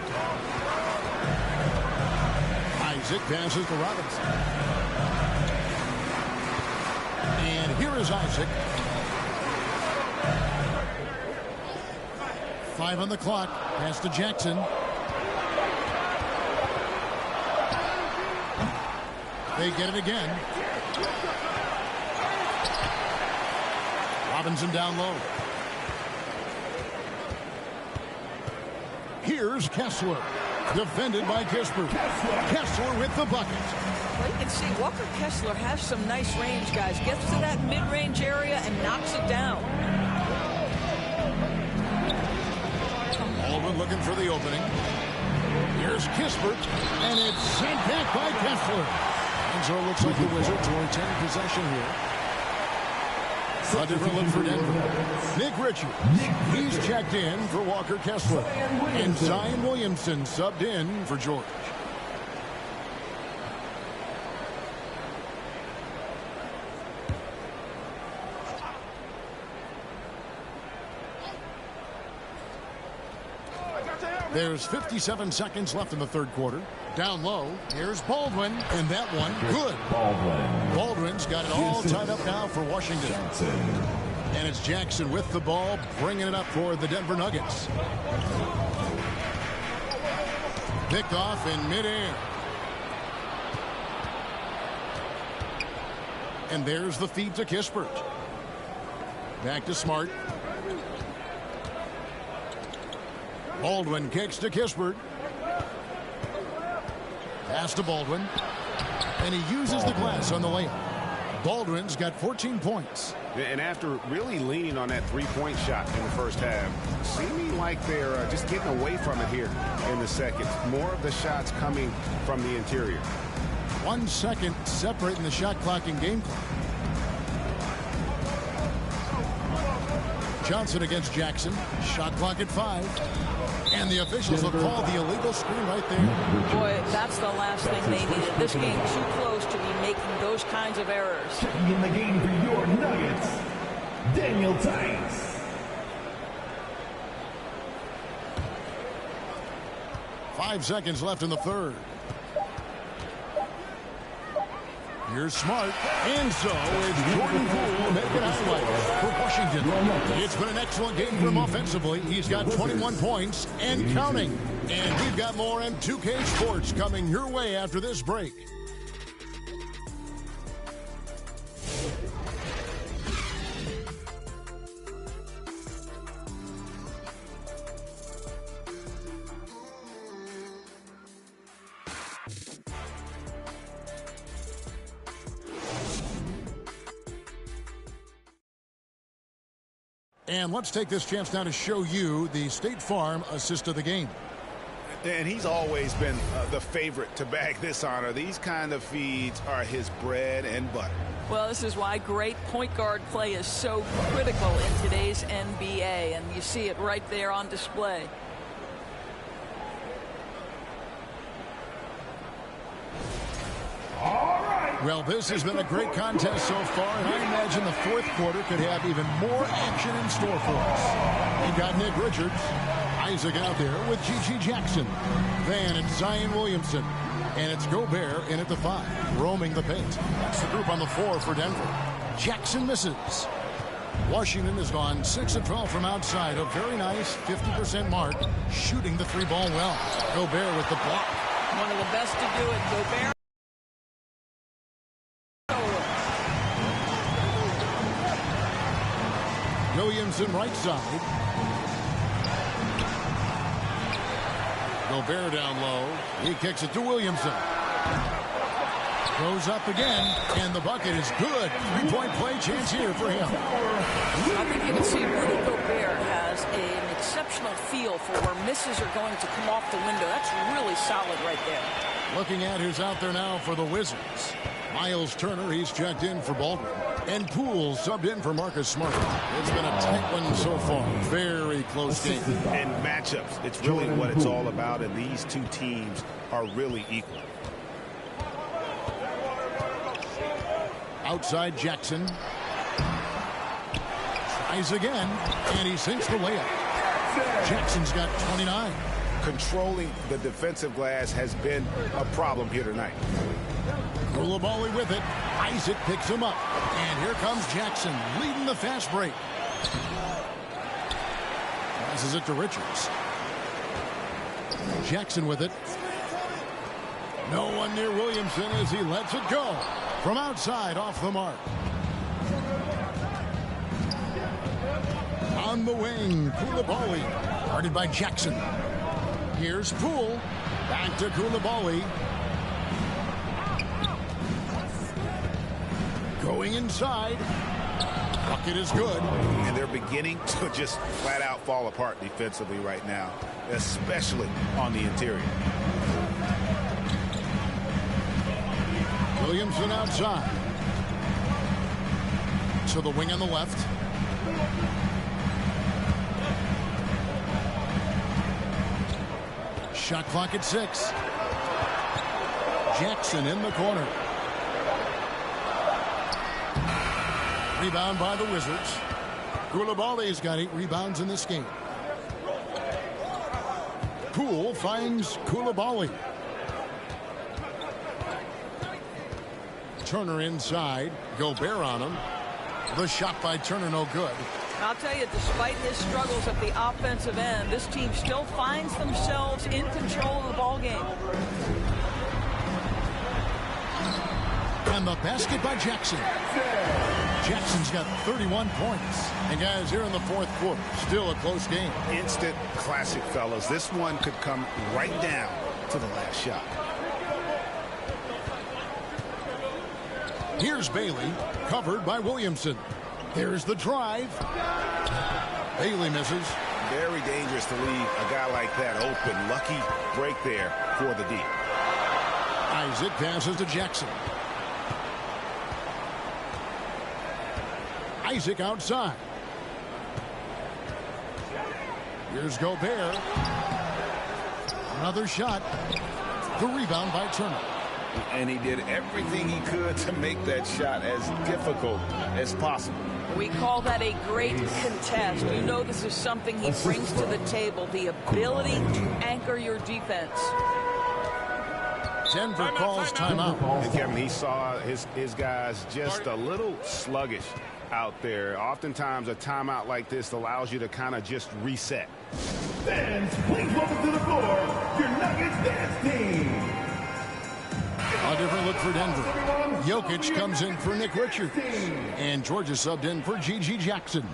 Isaac passes to Robinson. And here is Isaac. 5 on the clock. Pass to Jackson. They get it again. Robinson down low. Here's Kessler. Defended by Kispert. Kessler with the bucket. Well, you can see Walker Kessler has some nice range, guys. Gets to that mid-range area and knocks it down. Baldwin looking for the opening. Here's Kispert, and it's sent back by Kessler. And so it looks like the Wizards will retain possession here. A different look for Denver. Nick Richards, he's checked in for Walker Kessler. And Zion Williamson subbed in for George. There's 57 seconds left in the third quarter. Down low, here's Baldwin, and that one, good. Baldwin's got it all tied up now for Washington. And it's Jackson with the ball, bringing it up for the Denver Nuggets. Picked off in midair. And there's the feed to Kispert. Back to Smart. Baldwin kicks to Kispert. Pass to Baldwin. And he uses the glass on the layup. Baldwin's got 14 points. And after really leaning on that three-point shot in the first half, seeming like they're just getting away from it here in the second. More of the shots coming from the interior. 1 second separating the shot clock and game clock. Johnson against Jackson. Shot clock at 5. And the officials will call the illegal screen right there. Boy, that's the last thing they needed. This game too close to be making those kinds of errors. Checking in the game for your Nuggets, Daniel Tice. Five seconds left in the third. Here's Smart, and so it's Jordan Poole making highlights for Washington. It's been an excellent game for him offensively. He's got 21 points and counting. And we've got more on 2K Sports coming your way after this break. And let's take this chance now to show you the State Farm assist of the game. And he's always been the favorite to bag this honor. These kind of feeds are his bread and butter. Well, this is why great point guard play is so critical in today's NBA, and you see it right there on display. Well, this has been a great contest so far, and I imagine the fourth quarter could have even more action in store for us. You've got Nick Richards, Isaac out there with G.G. Jackson, Van and Zion Williamson, and it's Gobert in at the 5, roaming the paint. That's the group on the floor for Denver. Jackson misses. Washington has gone 6 of 12 from outside, a very nice 50% mark, shooting the 3-ball well. Gobert with the block. One of the best to do it, Gobert. Williamson right side. Gobert down low. He kicks it to Williamson. Goes up again, and the bucket is good. 3-point play chance here for him. I think you can see Rudy Gobert has an exceptional feel for where misses are going to come off the window. That's really solid right there. Looking at who's out there now for the Wizards. Miles Turner, he's checked in for Baldwin. And Poole subbed in for Marcus Smart. It's been a tight one so far. Very close game. And matchups, it's really what it's all about, and these two teams are really equal. Outside Jackson. Tries again, and he sinks the layup. Jackson's got 29. Controlling the defensive glass has been a problem here tonight. Koulibaly with it. Isaac picks him up. And here comes Jackson leading the fast break. Passes it to Richards. Jackson with it. No one near Williamson as he lets it go. From outside, off the mark. On the wing, Koulibaly. Guarded by Jackson. Here's Poole. Back to Koulibaly. Going inside. Bucket is good. And they're beginning to just flat out fall apart defensively right now, especially on the interior. Williamson outside. To the wing on the left. Shot clock at 6. Jackson in the corner. Rebound by the Wizards. Koulibaly's got 8 rebounds in this game. Poole finds Koulibaly. Turner inside. Gobert on him. The shot by Turner, no good. I'll tell you, despite his struggles at the offensive end, this team still finds themselves in control of the ball game. And the basket by Jackson. Jackson's got 31 points. And guys, here in the fourth quarter, still a close game. Instant classic, fellas. This one could come right down to the last shot. Here's Bailey, covered by Williamson. Here's the drive. Bailey misses. Very dangerous to leave a guy like that open. Lucky break there for the D. Isaac passes to Jackson. Isaac outside. Here's Gobert. Another shot. The rebound by Turner. And he did everything he could to make that shot as difficult as possible. We call that a great contest. You know this is something he brings to the table, the ability to anchor your defense. Denver calls timeout. And Kevin, he saw his guys just a little sluggish out there. Oftentimes a timeout like this allows you to kind of just reset. Fans, please welcome to the floor your Nuggets dance team. A different look for Denver. Jokic comes in for Nick Richards. And Georgia subbed in for G.G. Jackson.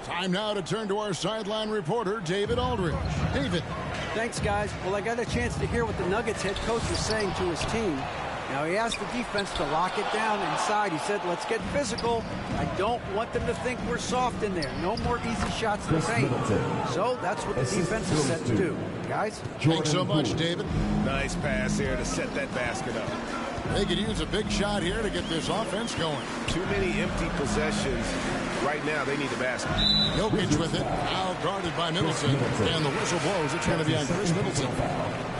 Time now to turn to our sideline reporter, David Aldridge. David. Thanks, guys. Well, I got a chance to hear what the Nuggets head coach was saying to his team. Now, he asked the defense to lock it down inside. He said, let's get physical. I don't want them to think we're soft in there. No more easy shots to paint. So that's what the defense is set to do. Guys? Thanks so much, David. Nice pass here to set that basket up. They could use a big shot here to get this offense going. Too many empty possessions. Right now, they need the basket. Jokic with it. Now guarded by Middleton. And the whistle blows. It's going to be on Chris Middleton.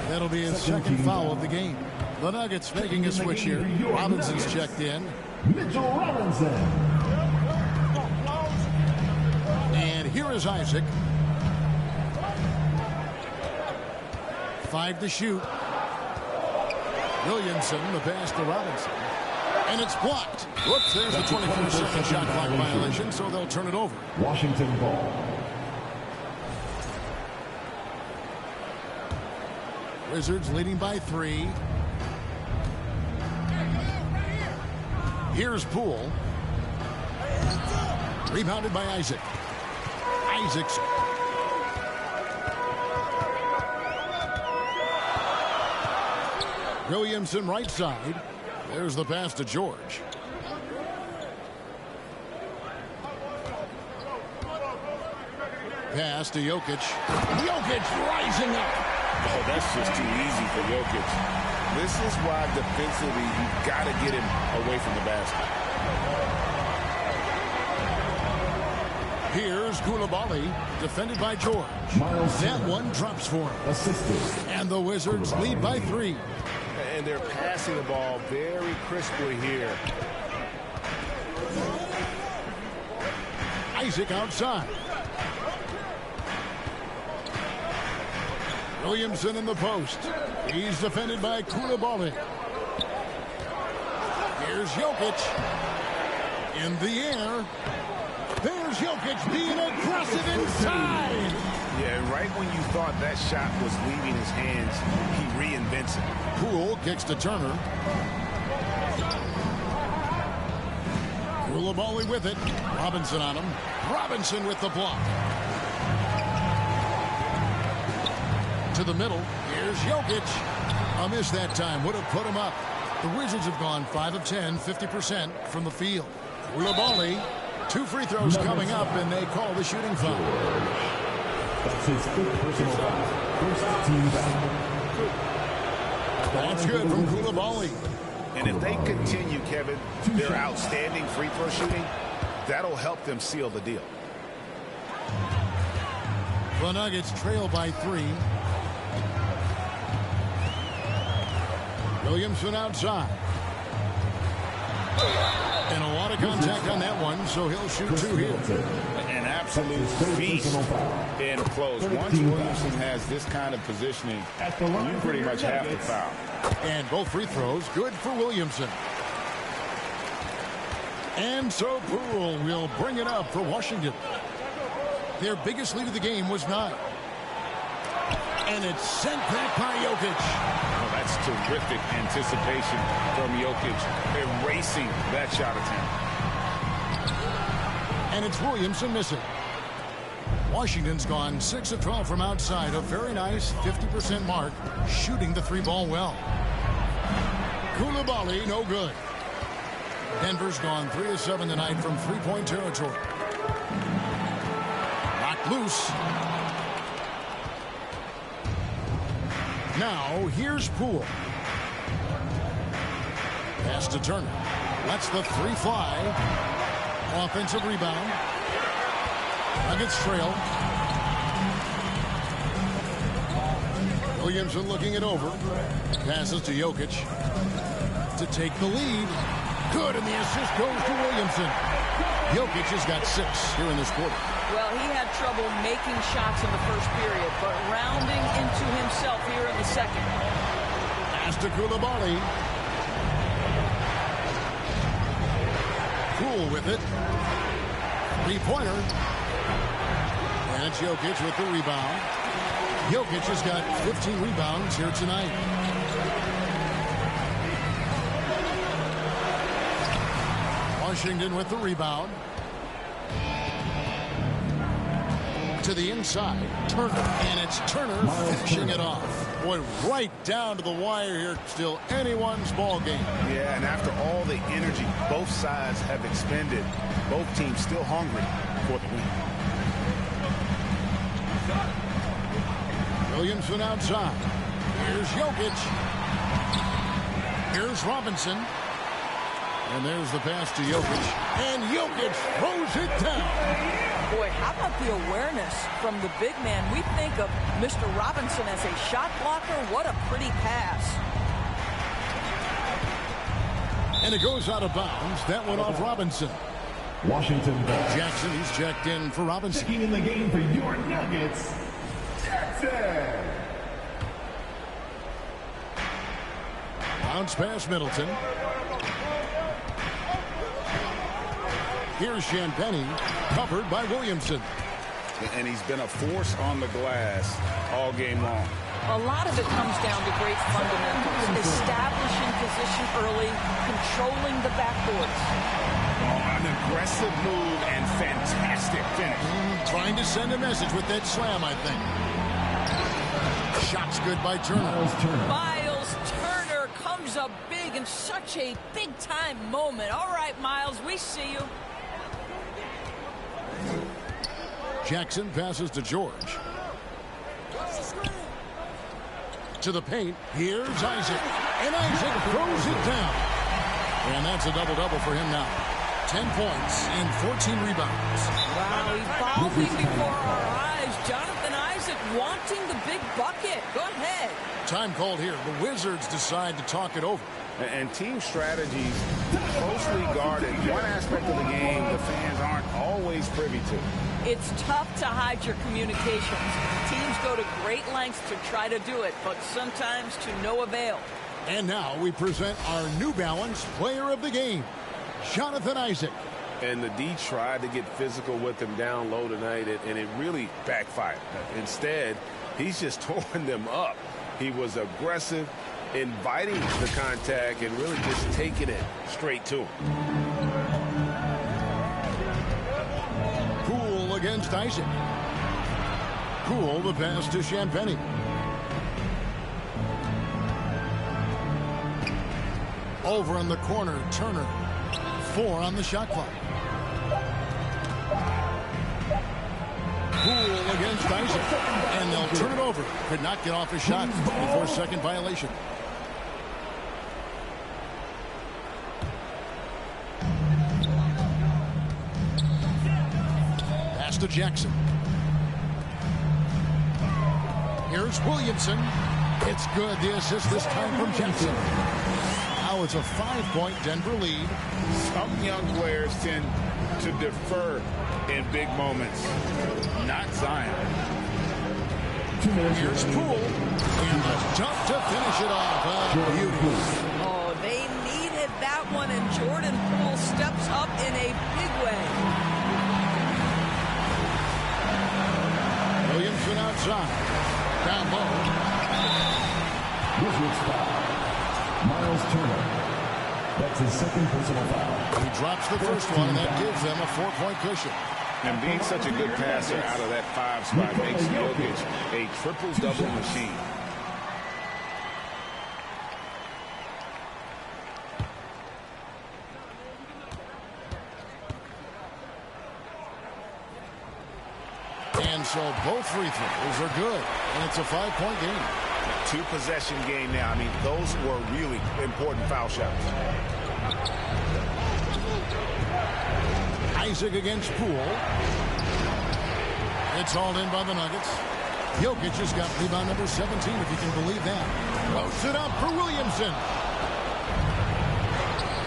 That'll be his second foul of the game. The Nuggets making a switch here. Robinson's checked in. Mitchell Robinson. And here is Isaac. 5 to shoot. Williamson, the pass to Robinson. And it's blocked. Whoops, there's the 24-second shot clock violation, so they'll turn it over. Washington ball. Wizards leading by 3. Here's Poole. Rebounded by Isaac. Isaac's. Williamson right side. There's the pass to George. Pass to Jokic. Jokic rising up. Oh, that's just too easy for Jokic. This is why defensively you've got to get him away from the basket. Here's Koulibaly, defended by George. That one drops for him. Assisted. And the Wizards lead by 3. And they're passing the ball very crisply here. Isaac outside. Williamson in the post. He's defended by Koulibaly. Here's Jokic. In the air. There's Jokic being aggressive inside. Yeah, right when you thought that shot was leaving his hands, he reinvents it. Poole kicks to Turner. Koulibaly with it. Robinson on him. Robinson with the block. To the middle. Here's Jokic. A miss that time. Would have put him up. The Wizards have gone 5 of 10, 50% from the field. Koulibaly. 2 free throws coming up, and they call the shooting foul. That's his 5th personal foul. First team foul. That's good from Koulibaly. And if they continue, Kevin, their outstanding free throw shooting, that'll help them seal the deal. The Nuggets trail by 3. Williamson outside. And a lot of contact on that one, so he'll shoot 2 here. An absolute feast in close. Once Williamson has this kind of positioning, you pretty much have to foul. And both free throws good for Williamson. And so Poole will bring it up for Washington. Their biggest lead of the game was 9. And it's sent back by Jokic. Oh, that's terrific anticipation from Jokic, erasing that shot attempt. And it's Williamson missing. Washington's gone 6 of 12 from outside. A very nice 50% mark, shooting the 3-ball well. Coulibaly, no good. Denver's gone 3 of 7 tonight from 3-point territory. Knocked loose. Now, here's Poole. Pass to Turner. Lets the 3 fly. Offensive rebound. Nuggets trail. Williamson looking it over. Passes to Jokic to take the lead. Good, and the assist goes to Williamson. Jokic has got 6 here in this quarter. Well, he had trouble making shots in the first period, but rounding into himself here in the second. Pass to Coulibaly. Poole with it. 3-pointer. And it's Jokic with the rebound. Jokic has got 15 rebounds here tonight. Washington with the rebound. To the inside, Turner, and it's Turner finishing it off. Boy, right down to the wire here. Still anyone's ball game. Yeah, and after all the energy both sides have expended, both teams still hungry for the win. Williamson outside. Here's Jokic. Here's Robinson. And there's the pass to Jokic. And Jokic throws it down. Boy, how about the awareness from the big man? We think of Mr. Robinson as a shot blocker. What a pretty pass. And it goes out of bounds. That went off Robinson. Washington. Jackson, he's checked in for Robinson. Checking in the game for your Nuggets, Jackson. Bounce pass Middleton. Here's Champagnie, covered by Williamson. And he's been a force on the glass all game long. A lot of it comes down to great fundamentals. Establishing position early, controlling the backboards. Oh, an aggressive move and fantastic finish. Trying to send a message with that slam, I think. Shot's good by Turner. Miles Turner comes up big in such a big-time moment. All right, Miles, we see you. Jackson passes to George. To the paint. Here's Isaac. And Isaac throws it down. And that's a double-double for him now. 10 points and 14 rebounds. Wow, evolving before our eyes. Jonathan Isaac wanting the big bucket. Go ahead. Time called here. The Wizards decide to talk it over. And team strategies closely guarded. One aspect of the game the fans aren't always privy to. It's tough to hide your communications. Teams go to great lengths to try to do it, but sometimes to no avail. And now we present our New Balance player of the game, Jonathan Isaac. And the D tried to get physical with him down low tonight, and it really backfired. Instead, he's just tore them up. He was aggressive, inviting the contact, and really just taking it straight to him. Poole against Isaac. Poole the pass to Champagnie. Over in the corner, Turner. 4 on the shot clock. Poole against Isaac. And they'll turn it over. Could not get off his shot before second violation. Pass to Jackson. Here's Williamson. It's good. The assist this time from Jackson. Now Now it's a 5-point Denver lead. Some young players tend to defer in big moments. Not Zion. Here's Poole. And a dunk to finish it off. Beauty. Oh, they needed that one, and Jordan Poole steps up in a big way. Williamson outside. Down low. Wizards foul. Miles Turner. That's his second personal foul. He drops the first one, and that gives them a 4-point cushion. And being such a good passer out of that 5 spot makes Jokic a triple-double machine. And so both free throws are good, and it's a 5-point game. 2-possession game now. I mean, those were really important foul shots. Isaac against Poole. It's hauled in by the Nuggets. Jokic has got rebound number 17, if you can believe that. Close it up for Williamson.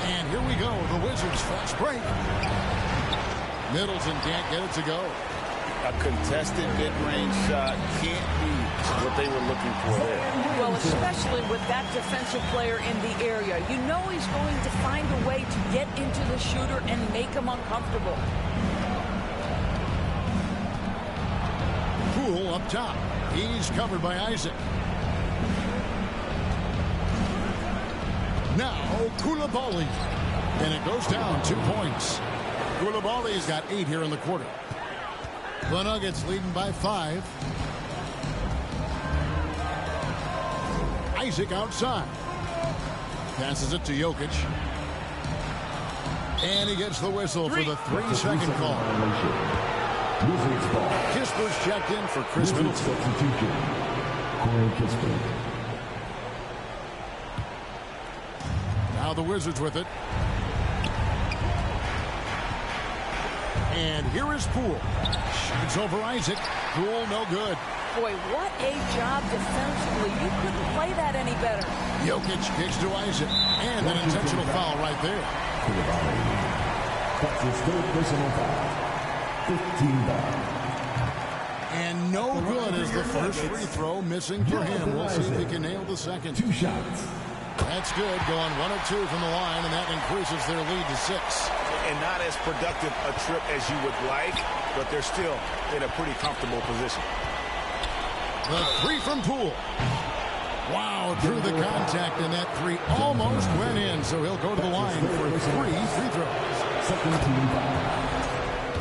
And here we go, the Wizards fast break. Middleton can't get it to go. A contested mid-range shot can't be what they were looking for there. Well, especially with that defensive player in the area. You know he's going to find a way to get into the shooter and make him uncomfortable. Poole up top. He's covered by Isaac. Now, Koulibaly. And it goes down 2 points. Koulibaly's got 8 here in the quarter. The Nuggets leading by 5. Isaac outside. Passes it to Jokic. And he gets the whistle for the 3-second call. Kisper's checked in for Chris Middleton. Now the Wizards with it. And here is Poole. Shoots over Isaac. Poole no good. Boy, what a job defensively. You couldn't play that any better. Jokic kicks to Isaac. And an intentional foul right there. That's his third personal foul. 15 foul. And no good is the first free throw missing for him. We'll see if he can nail the second. 2 shots. That's good. Going 1 of 2 from the line, and that increases their lead to 6. And not as productive a trip as you would like, but they're still in a pretty comfortable position. The 3 from Poole. Wow, drew the contact, and that 3 almost went in, so he'll go to the line for 3 free throws. Second team foul.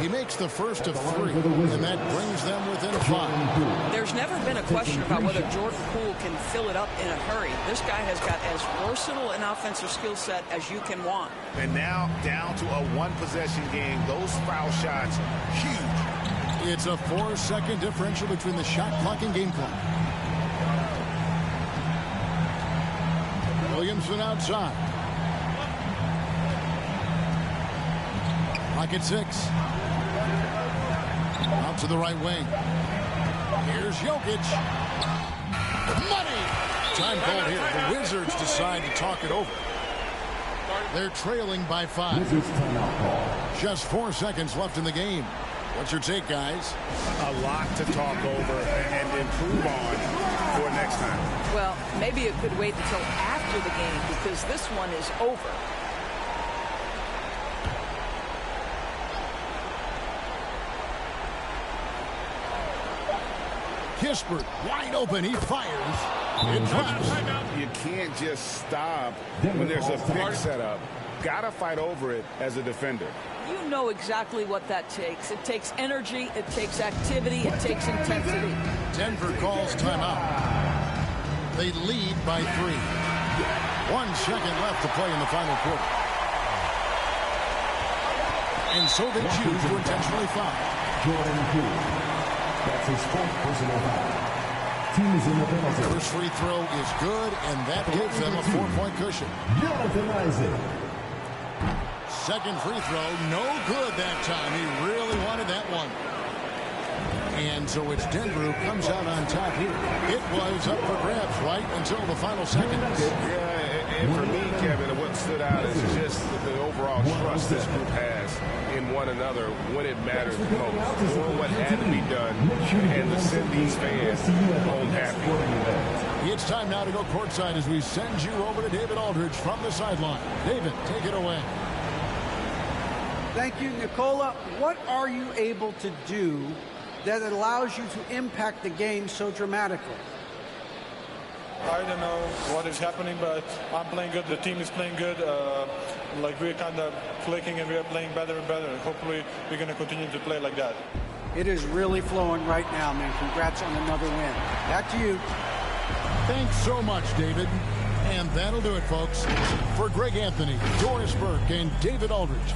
He makes the first of 3, and that brings them within 5. There's never been a question about whether Jordan Poole can fill it up in a hurry. This guy has got as versatile an offensive skill set as you can want. And now down to a 1-possession game. Those foul shots, huge. It's a 4-second differential between the shot clock and game clock. Williamson outside. Clock at 6. Out to the right wing. Here's Jokic. Money! Time called here. The Wizards decide to talk it over. They're trailing by 5. Wizards timeout call. Just 4 seconds left in the game. What's your take, guys? A lot to talk over and improve on for next time. Well, maybe it could wait until after the game because this one is over. Kispert, wide open, he fires. It drops. You can't just stop when there's a pick set up. Gotta fight over it as a defender. You know exactly what that takes. It takes energy, it takes activity, it takes intensity. Denver calls timeout. They lead by 3. 1 second left to play in the final quarter. And so they choose to intentionally foul. Jordan Poole. That's his 4th personal foul. Team is in the penalty. First free throw is good, and that gives them a 4-point cushion. Jonathan Isaac. Second free throw, no good that time. He really wanted that one. And so it's Denver who comes out on top here. It was up for grabs right until the final seconds. Yeah, And for me, Kevin, what stood out is just the overall trust this group has in one another when it matters the most. Doing what had to be done and to send these fans home happy. It's time now to go courtside as we send you over to David Aldridge from the sideline. David, take it away. Thank you, Nicola. What are you able to do that allows you to impact the game so dramatically? I don't know what is happening, but I'm playing good. The team is playing good. Like we're kind of clicking and we're playing better and better. Hopefully we're going to continue to play like that. It is really flowing right now, man. Congrats on another win. Back to you. Thanks so much, David. And that'll do it, folks. For Greg Anthony, Doris Burke, and David Aldridge,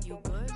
You good?